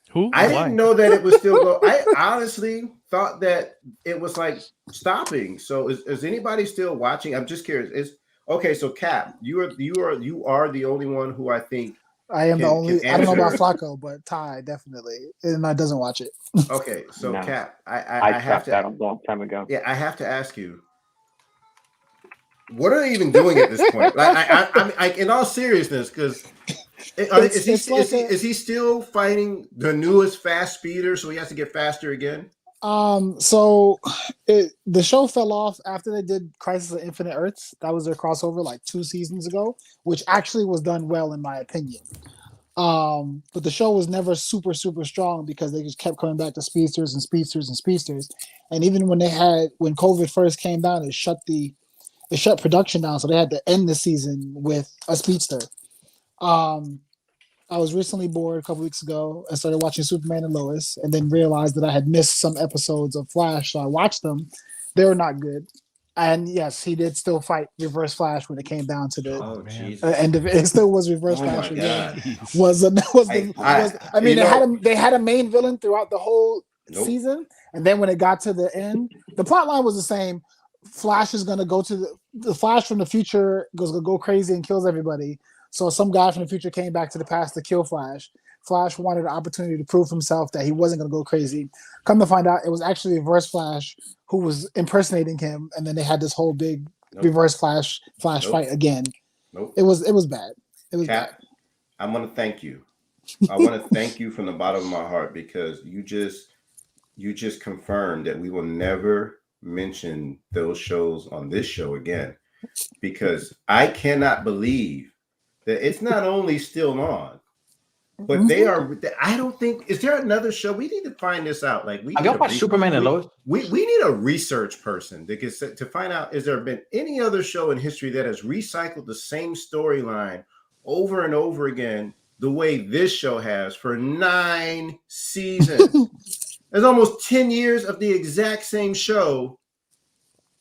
Who? I didn't know that it was still going. I honestly thought that it was like stopping. So is anybody still watching? I'm just curious. Okay, so Cap, you are the only one who I think. I am the only. I don't know about Flacco, but Ty definitely, and I doesn't watch it. Okay, so No. Cap, I have to. that a long time ago. Yeah, I have to ask you. What are they even doing at this point? Like, I in all seriousness, because is he still fighting the newest fast speeder, so he has to get faster again? So the show fell off after they did Crisis of Infinite Earths. That was their crossover like 2 seasons ago, which actually was done well in my opinion. But the show was never super strong because they just kept coming back to speedsters. And even when COVID first came down, it they shut production down, so they had to end the season with a speedster. I was recently bored a couple weeks ago and started watching Superman and Lois, and then realized that I had missed some episodes of Flash, so I watched them. They were not good. And yes, he did still fight Reverse Flash when it came down to the Oh, man. Jesus. end of it. It still was Reverse Oh, Flash my again. God. I mean, you know- they had a main villain throughout the whole Nope. season, and then when it got to the end, the plot line was the same. Flash is going to go to the Flash from the future goes to go crazy and kills everybody. So some guy from the future came back to the past to kill Flash. Flash wanted an opportunity to prove himself that he wasn't going to go crazy. Come to find out, it was actually Reverse Flash who was impersonating him, and then they had this whole big Nope. Reverse Flash Nope. fight again. Nope. It was bad. It was Cap, bad. I want to thank you. I want to thank you from the bottom of my heart because you just confirmed that we will never mention those shows on this show again, because I cannot believe that it's not only still on, but they are. I don't think, is there another show? We need to find this out. Like, Have y'all watched Superman and Lois? We need a research person to find out, is there been any other show in history that has recycled the same storyline over and over again the way this show has for 9 seasons? There's almost 10 years of the exact same show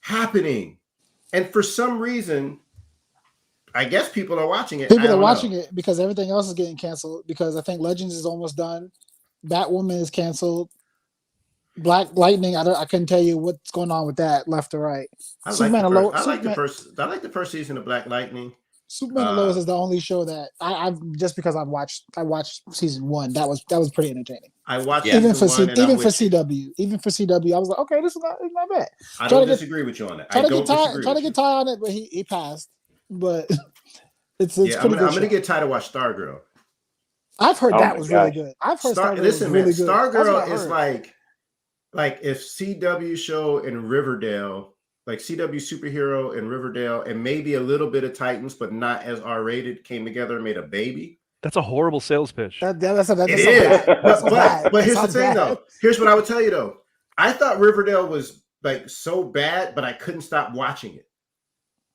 happening. And for some reason, I guess people are watching it. People are watching it because everything else is getting canceled. Because I think Legends is almost done. Batwoman is canceled. Black Lightning, I couldn't tell you what's going on with that left or right. I like the first season of Black Lightning. Superman and Lois is the only show that I've just because I watched season 1. That was pretty entertaining. I watched even for CW. Even for CW, I was like, okay, this is not bad. I don't disagree with you on that. Try to get Ty on it, but he passed. But it's pretty good. I'm gonna get Ty to watch Stargirl. I've heard that was really good. I've heard Stargirl was really good. Stargirl is like if CW show in Riverdale, like CW superhero in Riverdale, and maybe a little bit of Titans, but not as R-rated, came together and made a baby. That's a horrible sales pitch. It is. But here's the thing, though. Here's what I would tell you, though. I thought Riverdale was like so bad, but I couldn't stop watching it.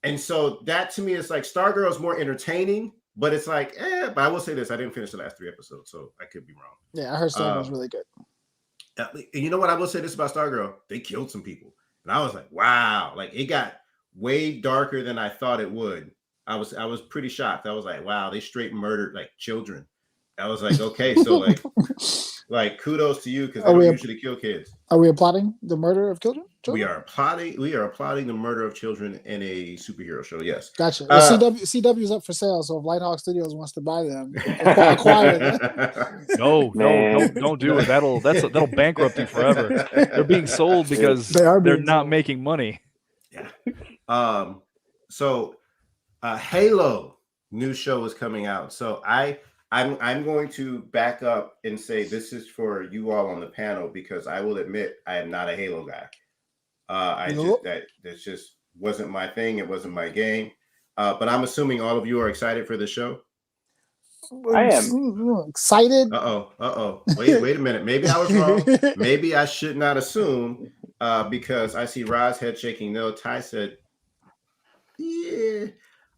And so that to me is like Stargirl is more entertaining, but it's like, But I will say this: I didn't finish the last 3 episodes, so I could be wrong. Yeah, I heard Stargirl was really good. You know what? I will say this about Stargirl: they killed some people, and I was like, wow! Like it got way darker than I thought it would. I was pretty shocked. I was like, wow, they straight murdered like children. I was like, okay, so like kudos to you because they don't usually kill kids. Are we applauding the murder of children? We are applauding the murder of children in a superhero show. Yes, gotcha. Well, CW is up for sale, so if Lighthawk Studios wants to buy them, acquire them. No, don't do it. That'll bankrupt you forever. They're being sold because they're not making money. Yeah. So Halo new show is coming out. So I'm going to back up and say this is for you all on the panel because I will admit I am not a Halo guy. That just wasn't my thing. It wasn't my game. But I'm assuming all of you are excited for the show. I am excited. Wait a minute. Maybe I was wrong. Maybe I should not assume because I see Rod's head shaking. No, Ty said, yeah.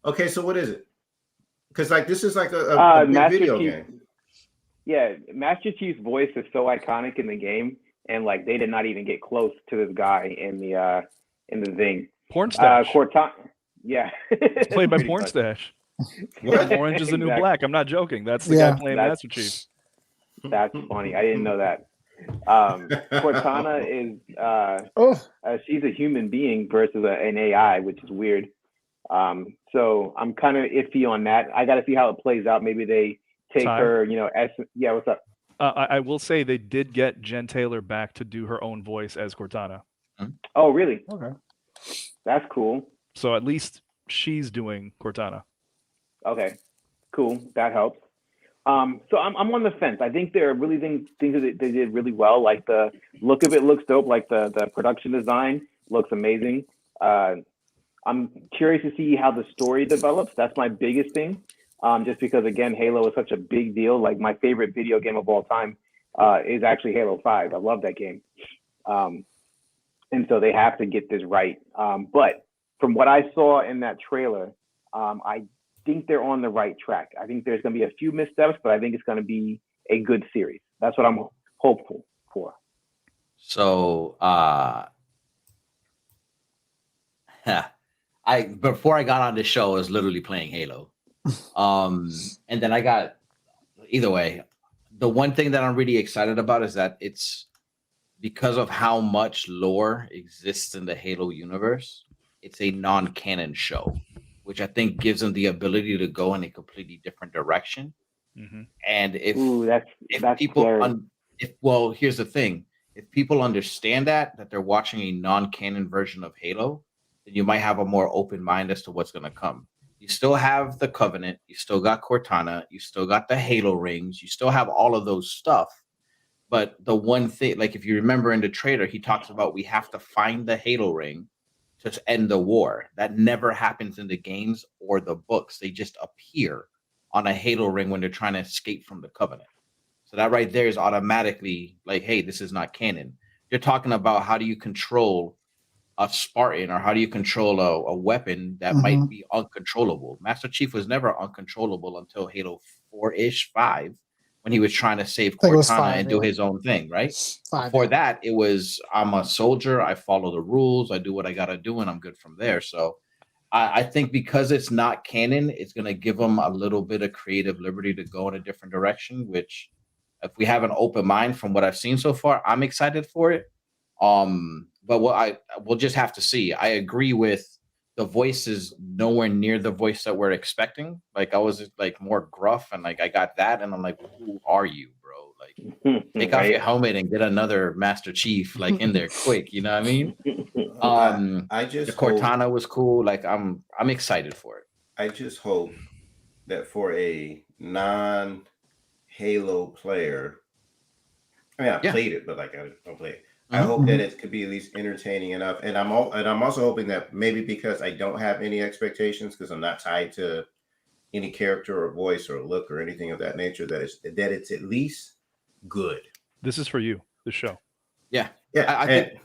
Okay, so what is it? Because like this is like a big video game. Yeah, Master Chief's voice is so iconic in the game, and like they did not even get close to this guy in the thing. Porn Stash. Cortana. Yeah. It's played by Porn Stash. Orange is the new black. I'm not joking. That's the guy playing Master Chief. That's funny. I didn't know that. Cortana is she's a human being versus an AI, which is weird. So I'm kind of iffy on that. I got to see how it plays out. Maybe they take her, yeah, what's up? I will say they did get Jen Taylor back to do her own voice as Cortana. Oh, really? Okay. That's cool. So at least she's doing Cortana. Okay, cool. That helps. So I'm on the fence. I think there are really things that they did really well. Like the look of it looks dope. Like the production design looks amazing. I'm curious to see how the story develops. That's my biggest thing. Just because again, Halo is such a big deal. Like my favorite video game of all time is actually Halo 5. I love that game. And so they have to get this right. But from what I saw in that trailer, I think they're on the right track. I think there's going to be a few missteps, but I think it's going to be a good series. That's what I'm hopeful for. So before I got on this show, I was literally playing Halo. And then I got, either way, the one thing that I'm really excited about is that it's because of how much lore exists in the Halo universe, it's a non-canon show, which I think gives them the ability to go in a completely different direction. Mm-hmm. And if that's people scary. here's the thing, if people understand that they're watching a non-canon version of Halo, then you might have a more open mind as to what's going to come. You still have the Covenant, you still got Cortana, you still got the Halo rings, you still have all of those stuff. But the one thing, like if you remember in the trailer, he talks about we have to find the Halo ring to end the war. That never happens in the games or the books. They just appear on a Halo ring when they're trying to escape from the Covenant. So that right there is automatically like, hey, this is not canon. You're talking about how do you control a Spartan, or how do you control a weapon that might be uncontrollable? Master Chief was never uncontrollable until Halo 4-ish, 5, when he was trying to save Cortana and do his own thing, right? Before that, it was, I'm a soldier, I follow the rules, I do what I gotta do, and I'm good from there. So I think because it's not canon, it's gonna give them a little bit of creative liberty to go in a different direction, which if we have an open mind from what I've seen so far, I'm excited for it. But we'll just have to see. I agree with the voice is nowhere near the voice that we're expecting. Like I was like more gruff, and like I got that, and I'm like, who are you, bro? Like take off your helmet and get another Master Chief like in there quick. You know what I mean? I just the Cortana was cool. Like I'm excited for it. I just hope that for a non-Halo player, I mean, I played it, but like I don't play it. I hope that it could be at least entertaining enough, and I'm also hoping that maybe because I don't have any expectations, because I'm not tied to any character or voice or look or anything of that nature, that it's at least good. This is for you. The show. Yeah. I think.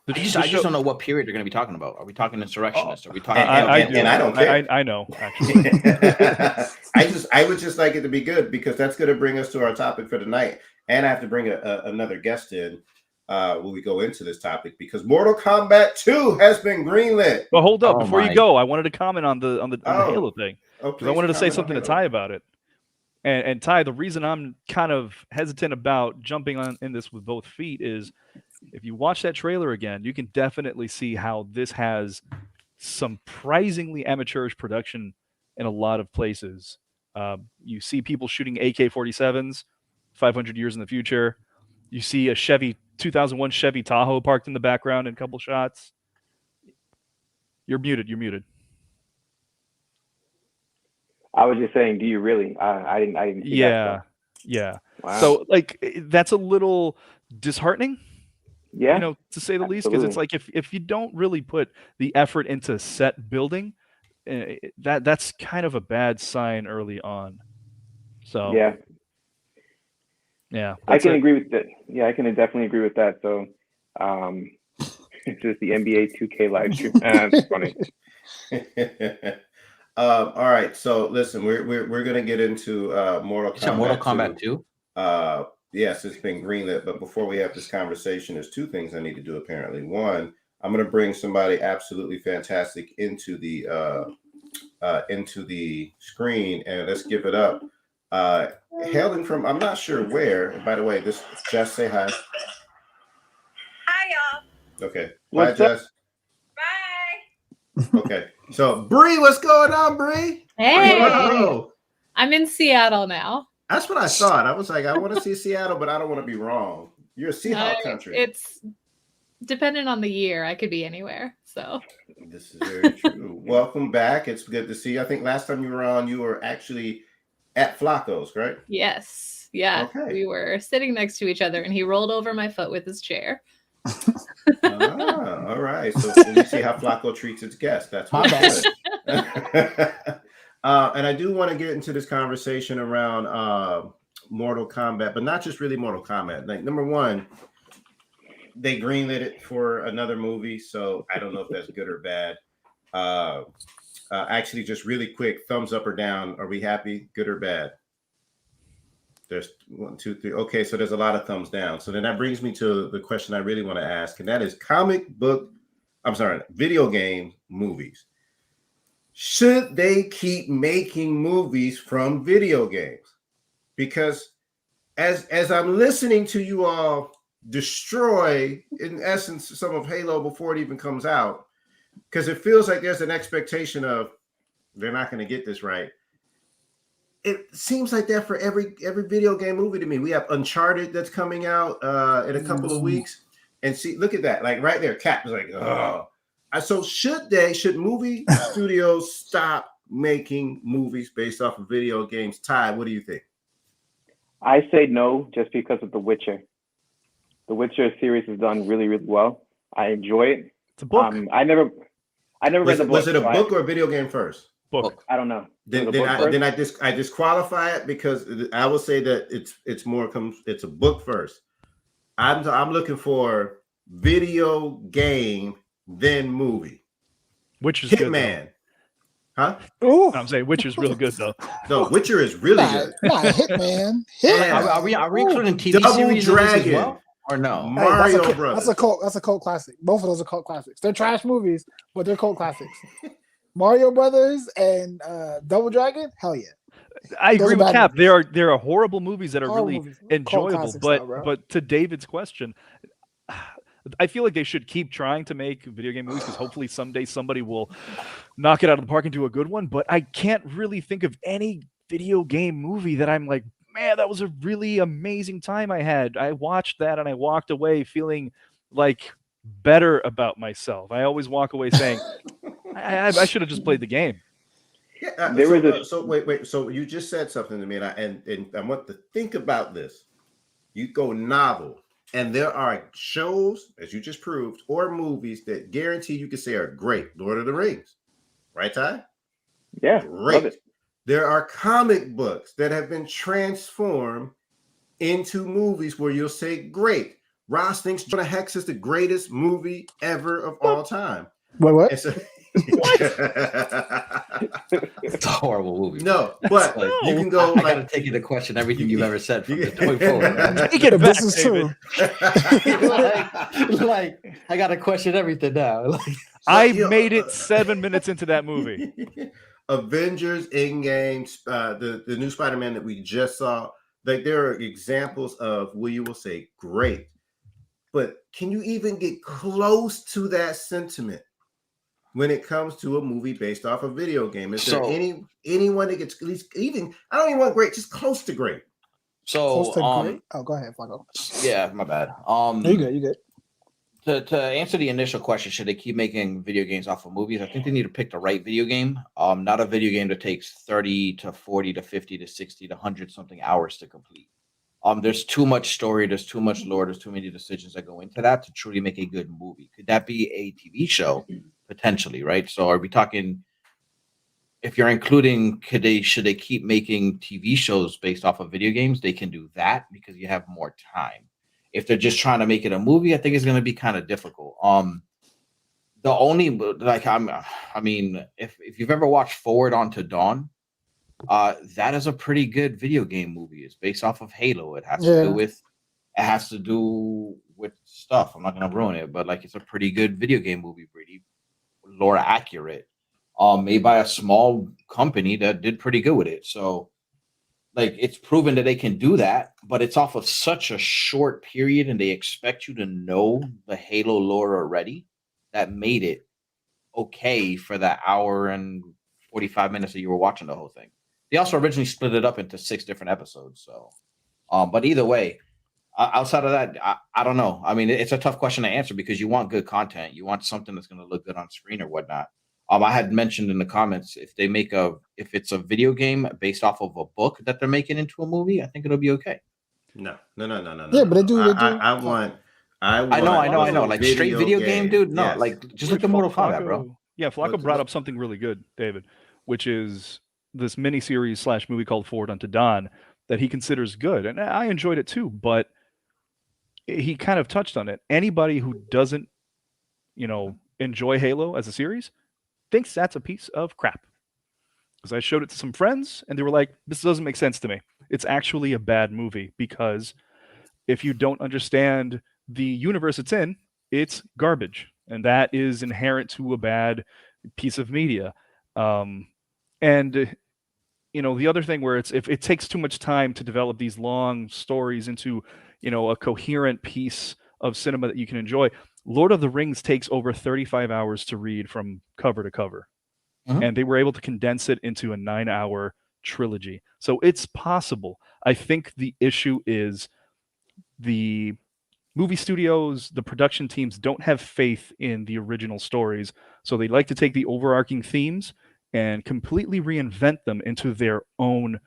I just don't know what period they're going to be talking about. Are we talking insurrectionists? Are we talking? And I don't care. I know. Actually, I would just like it to be good, because that's going to bring us to our topic for tonight, and I have to bring another guest in when we go into this topic, because Mortal Kombat 2 has been greenlit. Well, hold up, before you go, I wanted to comment on the Halo thing, because I wanted to say something to Ty about it. And Ty, the reason I'm kind of hesitant about jumping in this with both feet is, if you watch that trailer again, you can definitely see how this has some surprisingly amateurish production in a lot of places. You see people shooting AK-47s 500 years in the future. You see a 2001 Chevy Tahoe parked in the background in a couple shots. You're muted. I was just saying, do you really? I didn't see that. Yeah. Wow. So like that's a little disheartening. Yeah. To say the least, because it's like if you don't really put the effort into set building, that's kind of a bad sign early on. So yeah, I can agree with that. Yeah, I can definitely agree with that. So, it's just the NBA 2K live stream. That's funny. All right, so listen, we're gonna get into Mortal Kombat 2. Yes, it's been greenlit, but before we have this conversation, there's two things I need to do. Apparently, one, I'm gonna bring somebody absolutely fantastic into the screen, and let's give it up. Hailing from, I'm not sure where. And by the way, this Jess, say hi. Hi, y'all. Okay. Bye, Jess. Bye. Okay. So, Bree, what's going on, Bree? Hey. I'm in Seattle now. That's what I thought. I was like, I want to see Seattle, but I don't want to be wrong. You're a Seahawk country. It's dependent on the year. I could be anywhere. So this is very true. Welcome back. It's good to see you. I think last time you were on, you were actually at Flacco's, right? Yes. Yeah. Okay. We were sitting next to each other, and he rolled over my foot with his chair. All right. So you see how Flacco treats his guests. That's my best. And I do want to get into this conversation around Mortal Kombat, but not just really Mortal Kombat. Like, number one, they greenlit it for another movie, so I don't know if that's good or bad. Actually, just really quick, thumbs up or down. Are we happy? Good or bad? There's 1, 2, 3. Okay, so there's a lot of thumbs down. So then that brings me to the question I really want to ask, and that is video game movies. Should they keep making movies from video games? Because as I'm listening to you all destroy, in essence, some of Halo before it even comes out, because it feels like there's an expectation of they're not going to get this right. It seems like that for every video game movie to me. We have Uncharted that's coming out in a couple of weeks, and see, look at that, like right there, Cap is like, oh. So should movie studios stop making movies based off of video games? Ty, what do you think? I say no, just because of The Witcher. The Witcher series is done really, really well. I enjoy it. It's a book. I never read the book. Was it a book or a video game first? Book. I don't know. Then I disqualify it, because I will say that it's a book first. I'm looking for video game then movie. Which is Hitman. good, Huh? Ooh. I'm saying Witcher's real good though. No, Witcher is really good. Not Hitman. Yeah. Are we including TV Double series Dragon. as well, or no? Hey, Mario Brothers. that's a cult classic. Both of those are cult classics. They're trash movies, but they're cult classics. Mario Brothers and Double Dragon, hell yeah. I Those agree are with bad Cap. movies. There are horrible movies that are Horrible really movies. Cult enjoyable, classics but now, bro. but to David's question, I feel like they should keep trying to make video game movies, because hopefully someday somebody will knock it out of the park and do a good one. But I can't really think of any video game movie that I'm like, man, that was a really amazing time I had. I watched that and I walked away feeling like better about myself. I always walk away saying, I should have just played the game. Yeah, wait. So you just said something to me, and I want to think about this. You go novel, and there are shows, as you just proved, or movies that guarantee you can say are great. Lord of the Rings, right, Ty? Yeah, great. love it. There are comic books that have been transformed into movies where you'll say great. Ross thinks Jonah Hex is the greatest movie ever of all time. Wait, what? It's It's a horrible movie. No, but No. you can go. I gotta take you to question everything you've ever said from this point forward. Man. Take it back, This is David. true. like, I gotta question everything now. Like, I made it 7 minutes into that movie. Avengers Endgame, the new Spider-Man that we just saw. Like, there are examples of where you will say great, but can you even get close to that sentiment when it comes to a movie based off a video game? Is there anyone that gets at least even? I don't even want great, just close to great. so Close to great? Oh, go ahead, Flaco. yeah, my bad. You good? You good? To answer the initial question, should they keep making video games off of movies? I think they need to pick the right video game. Not a video game that takes 30 to 40 to 50 to 60 to 100 something hours to complete. There's too much story, there's too much lore, there's too many decisions that go into that to truly make a good movie. Could that be a TV show? Potentially, right? So are we talking, if you're including, should they keep making TV shows based off of video games? They can do that because you have more time. If they're just trying to make it a movie, I think it's going to be kind of difficult. The only, like, I mean, if you've ever watched Forward Onto Dawn, that is a pretty good video game movie. It's based off of Halo. It has to do with stuff. I'm not going to ruin it, but like, it's a pretty good video game movie, pretty lore accurate. Made by a small company that did pretty good with it. So, like, it's proven that they can do that, but it's off of such a short period, and they expect you to know the Halo lore already. That made it okay for the hour and 45 minutes that you were watching the whole thing. They also originally split it up into 6 different episodes. So, but either way, outside of that, I don't know. I mean, it's a tough question to answer because you want good content. You want something that's going to look good on screen or whatnot. I had mentioned in the comments, if it's a video game based off of a book that they're making into a movie, I think it'll be okay. No. Yeah, but they do. I want. I know. Like, straight video game, dude. No, yes. like, just look at Mortal Kombat, bro. Yeah, Flaco brought up something really good, David, which is this miniseries / movie called Forward Unto Dawn that he considers good, and I enjoyed it too. But he kind of touched on it. Anybody who doesn't, enjoy Halo as a series, thinks that's a piece of crap. Because I showed it to some friends, and they were like, this doesn't make sense to me. It's actually a bad movie, because if you don't understand the universe it's in, it's garbage. And that is inherent to a bad piece of media. And the other thing where if it takes too much time to develop these long stories into, a coherent piece of cinema that you can enjoy, Lord of the Rings takes over 35 hours to read from cover to cover. And they were able to condense it into a 9-hour trilogy. So it's possible. I think the issue is the movie studios, the production teams don't have faith in the original stories. So they like to take the overarching themes and completely reinvent them into their own,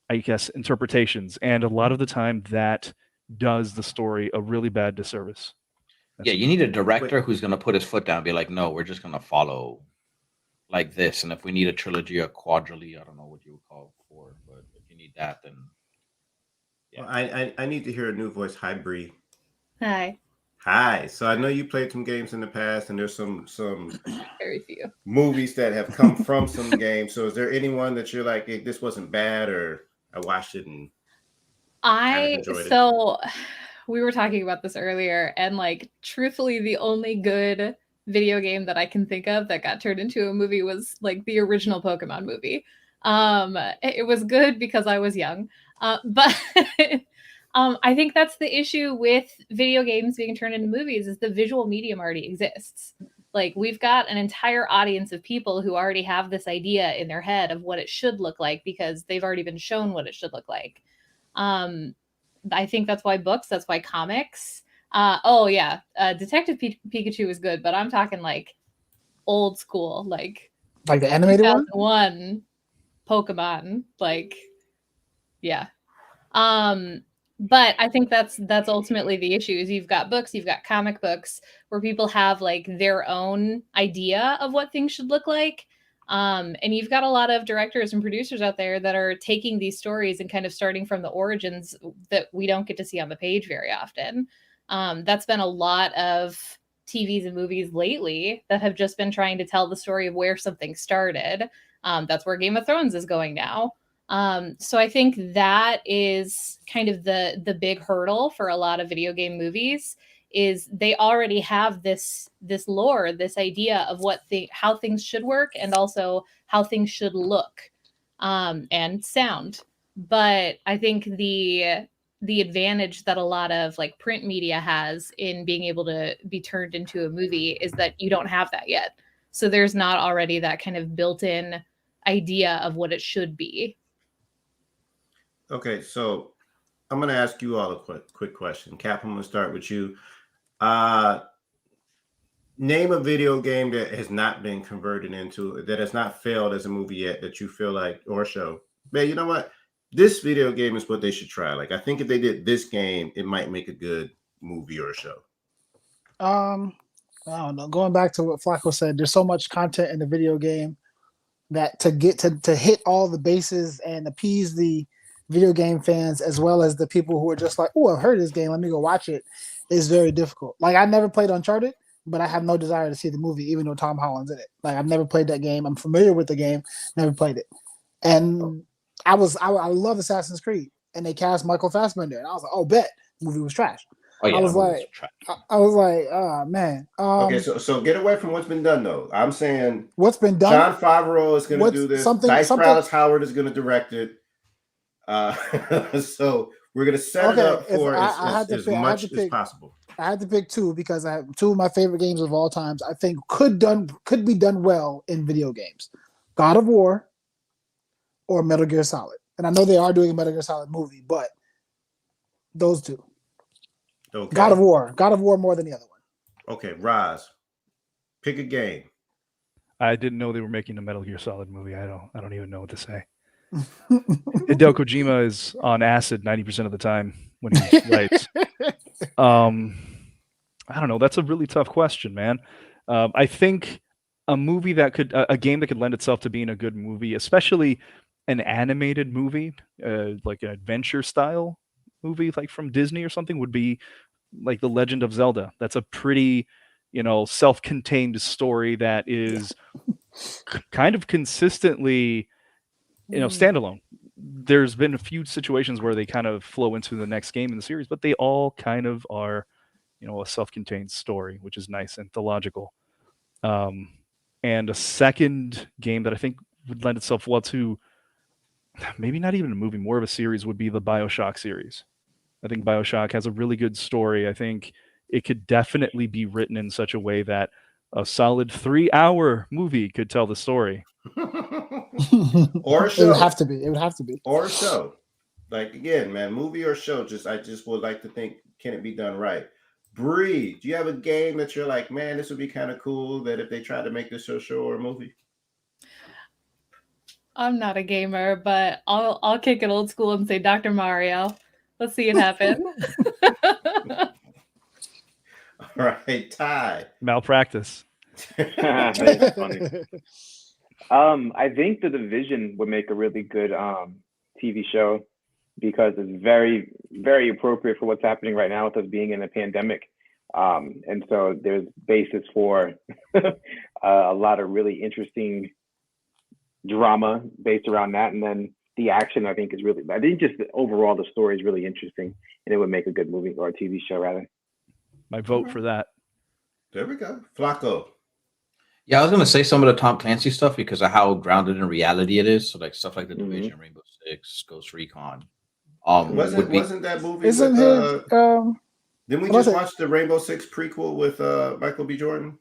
I guess, interpretations. And a lot of the time that does the story a really bad disservice. Yeah, you need a director who's going to put his foot down and be like, no, we're just going to follow like this. And if we need a trilogy or quadrilogy, I don't know what you would call it for, but if you need that, then yeah. Well, I need to hear a new voice. Hi, Bree. Hi. Hi. So I know you played some games in the past, and there's some very few movies that have come from some games. So is there anyone that you're like, hey, this wasn't bad, or I watched it and kind of enjoyed it? We were talking about this earlier, and like truthfully, the only good video game that I can think of that got turned into a movie was like the original Pokemon movie. It was good because I was young, but I think that's the issue with video games being turned into movies, is the visual medium already exists. Like, we've got an entire audience of people who already have this idea in their head of what it should look like because they've already been shown what it should look like. I think that's why books, that's why comics. Detective Pikachu is good, but I'm talking like old school, like the animated one Pokemon, like, yeah. But I think that's ultimately the issue, is you've got books, you've got comic books where people have like their own idea of what things should look like. And you've got a lot of directors and producers out there that are taking these stories and kind of starting from the origins that we don't get to see on the page very often. That's been a lot of TVs and movies lately that have just been trying to tell the story of where something started. That's where Game of Thrones is going now. So I think that is kind of the big hurdle for a lot of video game movies, is they already have this lore, this idea of how things should work, and also how things should look, and sound. But I think the advantage that a lot of like print media has in being able to be turned into a movie is that you don't have that yet. So there's not already that kind of built-in idea of what it should be. Okay, so I'm going to ask you all a quick question. Cap, I'm going to start with you. Name a video game that has not been converted into, that has not failed as a movie yet, that you feel like, or show, man, you know what? This video game is what they should try. Like, I think if they did this game, it might make a good movie or a show. I don't know. Going back to what Flacco said, there's so much content in the video game that to get to hit all the bases and appease the video game fans as well as the people who are just like, oh, I've heard of this game, let me go watch it, is very difficult. Like, I never played Uncharted, but I have no desire to see the movie, even though Tom Holland's in it. Like, I've never played that game. I'm familiar with the game, never played it. And I love Assassin's Creed, and they cast Michael Fassbender, and I was like, oh, bet. The movie was trash. Oh, yeah, I was like, oh man. Okay, so get away from what's been done though. I'm saying what's been done. Jon Favreau is going to do this. Dice Prowse Howard is going to direct it. So we're going to set it up for as much as possible. I had to pick two because I have two of my favorite games of all times. I think could be done well in video games: God of War or Metal Gear Solid. And I know they are doing a Metal Gear Solid movie, but those two. Okay. God of War more than the other one. Okay, Roz, pick a game. I didn't know they were making a Metal Gear Solid movie. I don't even know what to say. Hideo Kojima is on acid 90% of the time when he writes. I don't know. That's a really tough question, man. I think a game that could lend itself to being a good movie, especially an animated movie, like an adventure style movie, like from Disney or something, would be like The Legend of Zelda. That's a pretty self-contained story that is kind of consistently, standalone. There's been a few situations where they kind of flow into the next game in the series, but they all kind of are, a self-contained story, which is nice and theological. And a second game that I think would lend itself well to maybe not even a movie, more of a series, would be the BioShock series. I think BioShock has a really good story. I think it could definitely be written in such a way that a solid 3-hour movie could tell the story. Or a It show. would have to be. It would have to be. Or a show. Like, again, man, movie or show, I just would like to think, can it be done right? Bree, do you have a game that you're like, man, this would be kind of cool that if they tried to make this a show or a movie? I'm not a gamer, but I'll kick it old school and say Dr. Mario. Let's see it happen. All right, Ty. Malpractice. That's funny. I think The Division would make a really good TV show because it's very, very appropriate for what's happening right now with us being in a pandemic. And so there's basis for a lot of really interesting drama based around that. And then the action, I think just overall the story is really interesting, and it would make a good movie or a TV show rather. My vote for that. There we go. Flacco. Yeah, I was gonna say some of the Tom Clancy stuff because of how grounded in reality it is. So like stuff like The Division, Rainbow Six, Ghost Recon. Wasn't that movie? Isn't with, it? Didn't we just watch the Rainbow Six prequel with Michael B. Jordan?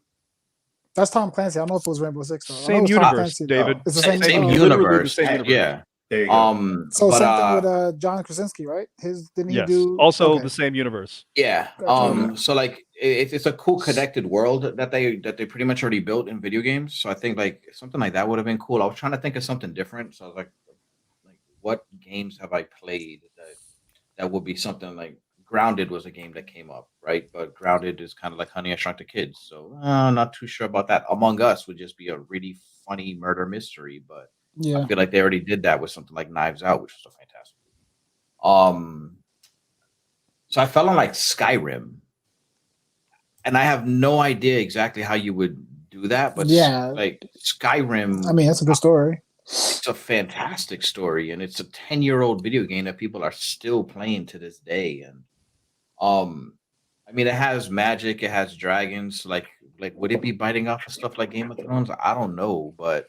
That's Tom Clancy. I don't know if it was Rainbow Six. Though. Same universe, David. It's the same universe. Same universe. Yeah. There you go. So but, same thing with John Krasinski, right? Didn't he do also the same universe? Yeah. So like it's a cool connected world that they pretty much already built in video games. So I think like something like that would have been cool. I was trying to think of something different. So I was like what games have I played that would be something like Grounded was a game that came up, right? But Grounded is kind of like Honey, I Shrunk the Kids. So I'm not too sure about that. Among Us would just be a really funny murder mystery, but yeah. I feel like they already did that with something like Knives Out, which was a fantastic movie. So I fell on like Skyrim, and I have no idea exactly how you would do that, but yeah, like Skyrim. I mean, that's a good story. It's a fantastic story, and it's a 10-year-old video game that people are still playing to this day. And I mean, it has magic, it has dragons. Like would it be biting off of stuff like Game of Thrones? I don't know, but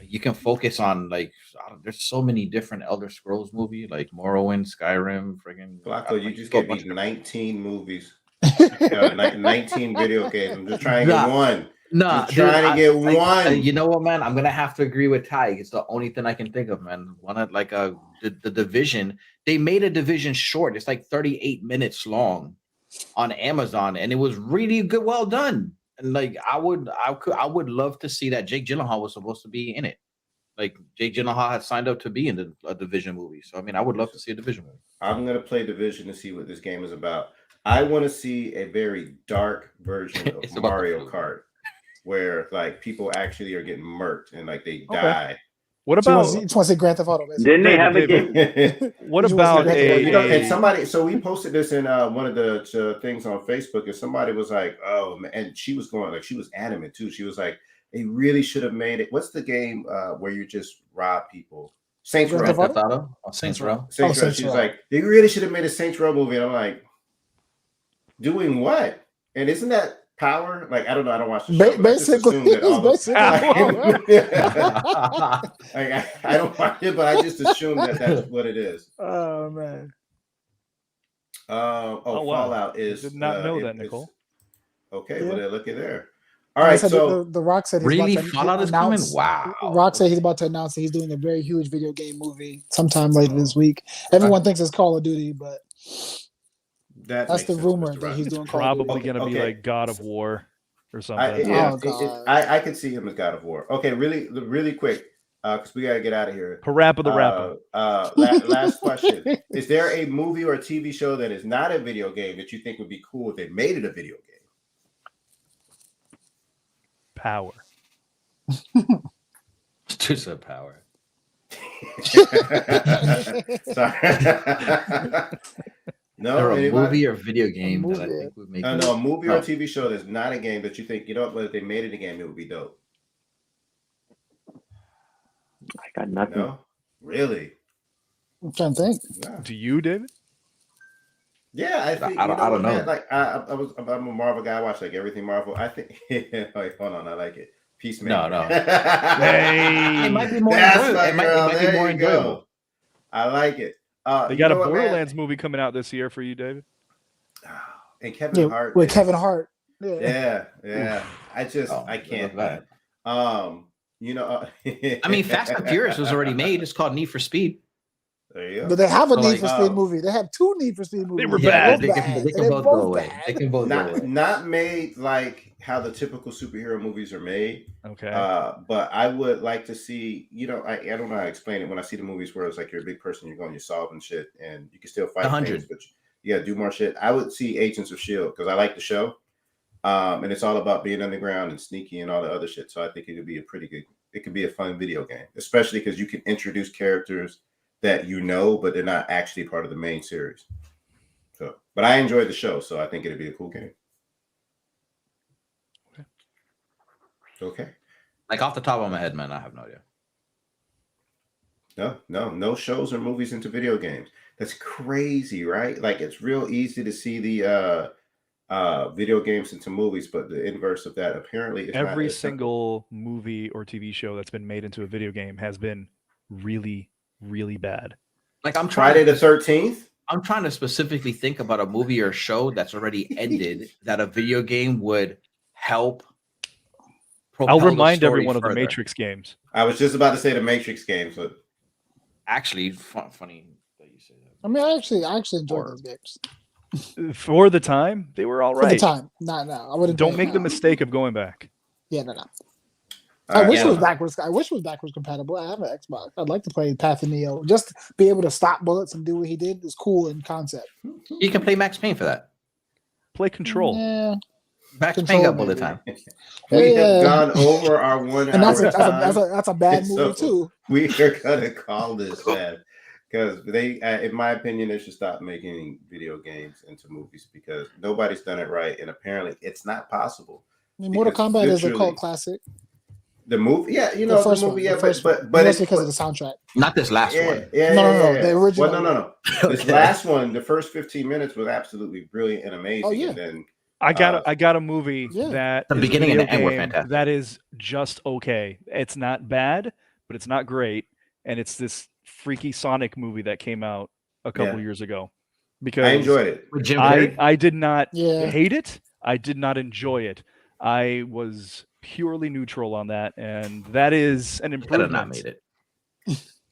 you can focus on there's so many different Elder Scrolls movies like Morrowind, Skyrim, friggin' Flacco, you just gave me 19 movies, 19 video games. I'm just trying to get one. No, trying to get one. You know what, man? I'm gonna have to agree with Ty. It's the only thing I can think of, man. The Division. They made a Division short. It's like 38 minutes long on Amazon, and it was really good, well done. And like I would love to see that. Jake Gyllenhaal was supposed to be in it. Like Jake Gyllenhaal had signed up to be in a Division movie. So I mean, I would love to see a Division movie. I'm gonna play Division to see what this game is about. I want to see a very dark version of Mario Kart, where like people actually are getting murked and like they die. What about? You just want to say Grand Theft Auto? Basically. Didn't they have a game? What about and somebody? So we posted this in one of the things on Facebook, and somebody was like, "Oh," and she was going like she was adamant too. She was like, "They really should have made it." What's the game where you just rob people? Saints Row. Saints Row. Saints Row. She's like, "They really should have made a Saints Row movie." And I'm like, doing what? And isn't that Power? Like I don't know. I don't watch the show. Basically, I don't watch it, but I just assume that that's what it is. Oh man. Wow. Fallout is. I did not know that, Nicole. Okay, well, look at there. All right, so the Rock said he's really about to Fallout is coming. Wow. Rock said he's about to announce that he's doing a very huge video game movie sometime later this week. Everyone thinks it's Call of Duty, but that's the rumor that he's doing. Probably going to be like God of War or something. I could see him as God of War. Okay, really quick, because we got to get out of here. Parappa the Rapper. Last question: is there a movie or a TV show that is not a video game that you think would be cool if they made it a video game? Power. Just a Power. Sorry. No, a anybody? movie or video game that I movie. think would make. No, a movie or No. a TV show that's not a game that you think, you know what, but if they made it a game, it would be dope. I got nothing. No? Really? I'm trying to think. No. Do you, David? Yeah, I think I you know don't what, know. man. Like I'm a Marvel guy. I watch like everything Marvel. I think wait, hold on, I like it. Peacemaker. No. Hey. It might be more That's enjoyable. my It might girl. be There more you go. enjoyable. I like it. They You got a know what, man? Borderlands movie coming out this year for you, David. And Kevin Hart. With is- Kevin Hart. Yeah. Yeah. I can't. That. You know. I mean, Fast and Furious was already made. It's called Need for Speed. There you go. But they have a So, Need like, for Speed movie. They have 2 Need for Speed movies. They were They're bad. both They can They're both go away. bad. They can both go away. Not made like how the typical superhero movies are made. Okay. But I would like to see, you know, I don't know how to explain it when I see the movies where it's like you're a big person, you're solving shit, and you can still fight 100. things, but you gotta do more shit. I would see Agents of S.H.I.E.L.D. because I like the show. And it's all about being underground and sneaky and all the other shit. So I think it could be it could be a fun video game, especially because you can introduce characters that you know, but they're not actually part of the main series. So, but I enjoyed the show, so I think it'd be a cool game. Okay. Like off the top of my head, man, I have no idea. No shows or movies into video games. That's crazy, right? Like it's real easy to see the video games into movies, but the inverse of that apparently is Every not as simple. single movie or TV show that's been made into a video game has been really, really bad. Like I'm trying. Friday the 13th. I'm trying to specifically think about a movie or show that's already ended that a video game would help. I'll propel the remind story everyone of the further. Matrix games. I was just about to say the Matrix games, but Actually, funny that you say that. I mean, I actually enjoyed Or- those games. For the time, they were all For the right. time. No, I wouldn't. Don't play it make the now. mistake of going back. Yeah, no. all I wish right, it was yeah. backwards. I wish it was backwards compatible. I have an Xbox. I'd like to play Path of Neo. Just be able to stop bullets and do what he did is cool in concept. You can play Max Payne for that. Play Control. Yeah, Max Payne Control, got bullet maybe. time. We Yeah. have gone over our 1 and hour time. that's a bad So- movie too. We are gonna call this bad because they, in my opinion, they should stop making video games into movies because nobody's done it right, and apparently it's not possible. I mean, Mortal Because Kombat is a literally- cult classic. The movie, yeah, you The know, first the one, movie, the yeah, first but one. it's Mostly because of the soundtrack. Not this last yeah, one. yeah, No, yeah, no, yeah. the original. Well, no. This Okay. last one, the first 15 minutes was absolutely brilliant and amazing. Oh, yeah. And then I got a movie Yeah. that The is a beginning and video the end were game fantastic. that is just okay. It's not bad, but it's not great, and it's this freaky Sonic movie that came out a couple years ago. Because I enjoyed it. With Jim Carrey? I did not Yeah. hate it. I did not enjoy it. I was purely neutral on that, and that is an Could have improvement. not made it.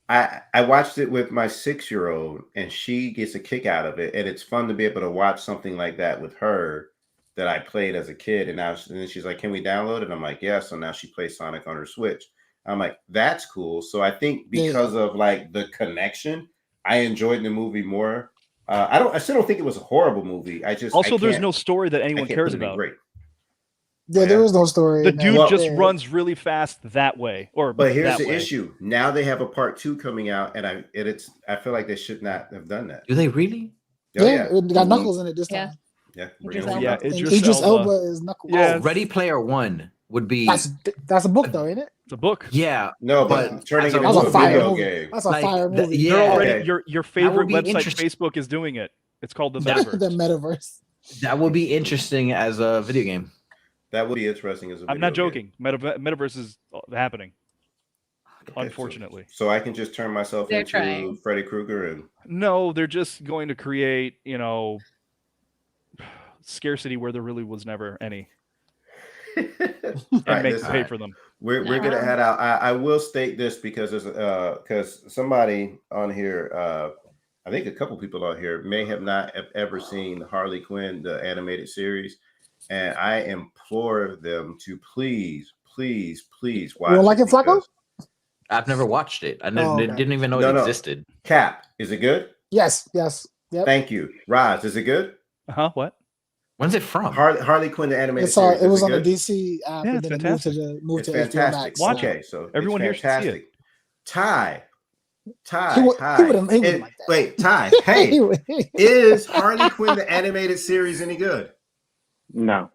I watched it with my 6-year-old, and she gets a kick out of it, and it's fun to be able to watch something like that with her that I played as a kid. And and then she's like, "Can we download it?" I'm like, "Yeah." So now she plays Sonic on her Switch. I'm like, "That's cool." So I think because of like the connection, I enjoyed the movie more. I still don't think it was a horrible movie. Also, there's no story that I anyone can't cares put it in about. Great. Yeah, there is no story. The in dude that. just Yeah. runs really fast that way. But here's that the way. issue: now they have a part 2 coming out, and I feel like they should not have done that. Do they really? Oh, Yeah, it got Knuckles in it this Yeah. time. Yeah, Idris bring it on. Elba. Yeah, And Idris Idris Elba. Elba is Knuckles. Yeah. Ready Player One would be That's a book though, ain't it? It's a book. yeah. No, But but turning as it a- into That's a a fire video movie. game. That's a Like, fire that- movie. yeah. They're already Okay. your favorite be website, interesting. Facebook, is doing it. It's called the That- Metaverse. The metaverse. That would be interesting as a video game. That would be interesting as a I'm not video game. joking. Metaverse is happening. Okay, so- Unfortunately. So I can just turn myself They're into trying. Freddy Krueger and No, they're just going to create, scarcity where there really was never any, All and right, make listen, pay for them. we're gonna head out. I will state this because there's because somebody on here, I think a couple people on here may have not ever seen Harley Quinn, the animated series, and I implore them to please watch. You don't like it, Flacco? because- I've never watched it. I Oh, okay. didn't even know No, it no. existed. Cap, is it good? Yes. Yep. Thank you. Roz, is it good? Huh? What? When's it from? Harley Quinn, the animated It's series. it is was on good? the DC app, Yeah, and it's then fantastic. it moved It's to HBO fantastic. Max. Watch now. Okay, so Everyone here it's should see it. fantastic. Ty, Ty, He would- hi. he wouldn't like that. Wait, Ty. Hey, is Harley Quinn the animated series any good? No.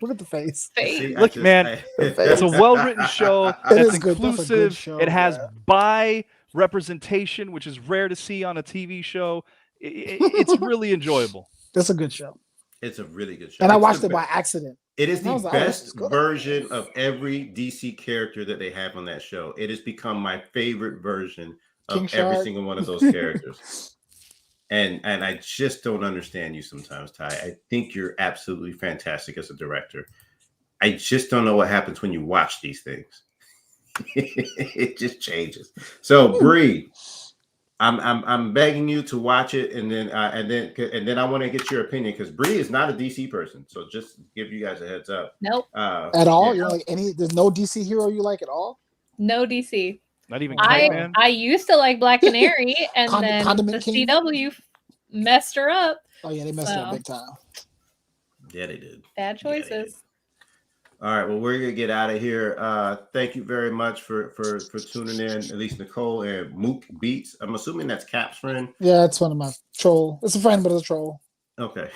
Look at the face. See, Look, man, it's a face. well-written show. It That's is good. That's a good inclusive. show, It has yeah. bi representation, which is rare to see on a TV show. It's really enjoyable. That's a good show. It's a really good show. And I It's watched the it by accident. It is And I the was like, oh, this is best good. version of every DC character that they have on that show. It has become my favorite version of King every Shark. single one of those characters. And I just don't understand you sometimes, Ty. I think you're absolutely fantastic as a director. I just don't know what happens when you watch these things. It just changes. So, Bree, I'm begging you to watch it, and then I want to get your opinion because Bree is not a DC person. So just to give you guys a heads up. Nope. At all? Yeah. You don't like any? There's no DC hero you like at all? No DC. Not even I- Catman. I used to like Black Canary, and then the Condiment King? CW messed her up. Oh yeah, they messed it up So. big time. Yeah, they did. Bad Yeah, they did. choices. All right, well, we're gonna get out of here. Thank you very much for tuning in. At least Nicole and Mook Beats. I'm assuming that's Cap's friend. Yeah, it's one of my troll. It's a friend, but it's a troll. Okay.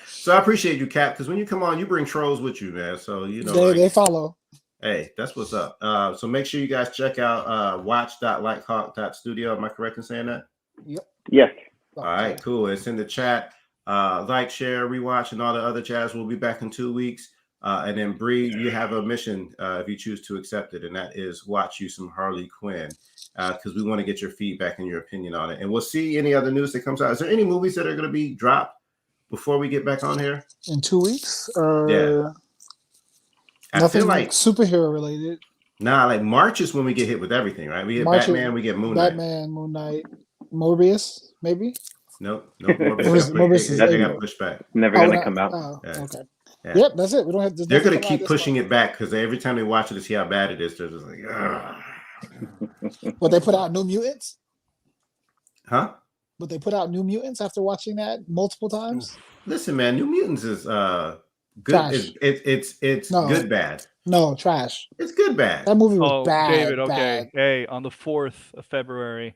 So I appreciate you, Cap, because when you come on, you bring trolls with you, man. So you know, They follow. hey, that's what's up. So make sure you guys check out watch.lighthawk.studio. Am I correct in saying that? Yes. All right, cool. It's in the chat. Like, share, rewatch, and all the other jazz. We'll be back in 2 weeks. And then Bree, you have a mission if you choose to accept it, and that is watch you some Harley Quinn because we want to get your feedback and your opinion on it. And we'll see any other news that comes out. Is there any movies that are going to be dropped before we get back on here? In 2 weeks? Yeah. I Nothing feel like like superhero related. like March is when we get hit with everything, right? We get March is- Batman, we get Moon Knight. Batman, Moon Knight, Morbius, maybe. Nope. Morbius is They April. got pushed back. Never Oh, gonna not- come out. Oh, Yeah. okay. Yeah. Yep, that's it. We don't have. there's They're nothing going to coming out keep this pushing month. it back because every time they watch it to see how bad it is, they're just like, ugh. But they put out New Mutants. Huh? But they put out New Mutants after watching that multiple times. Listen, man, New Mutants is good. Trash. It's No. good bad. No, trash. It's good bad. That movie was Oh, bad. David. Okay. Bad. Hey, on the 4th of February,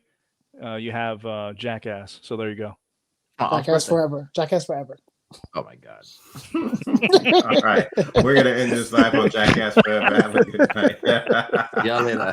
you have Jackass. So there you go. Jackass forever. Jackass forever. Oh my god. All right, we're gonna end this live on Jackass Forever. Have a good night. Y'all later.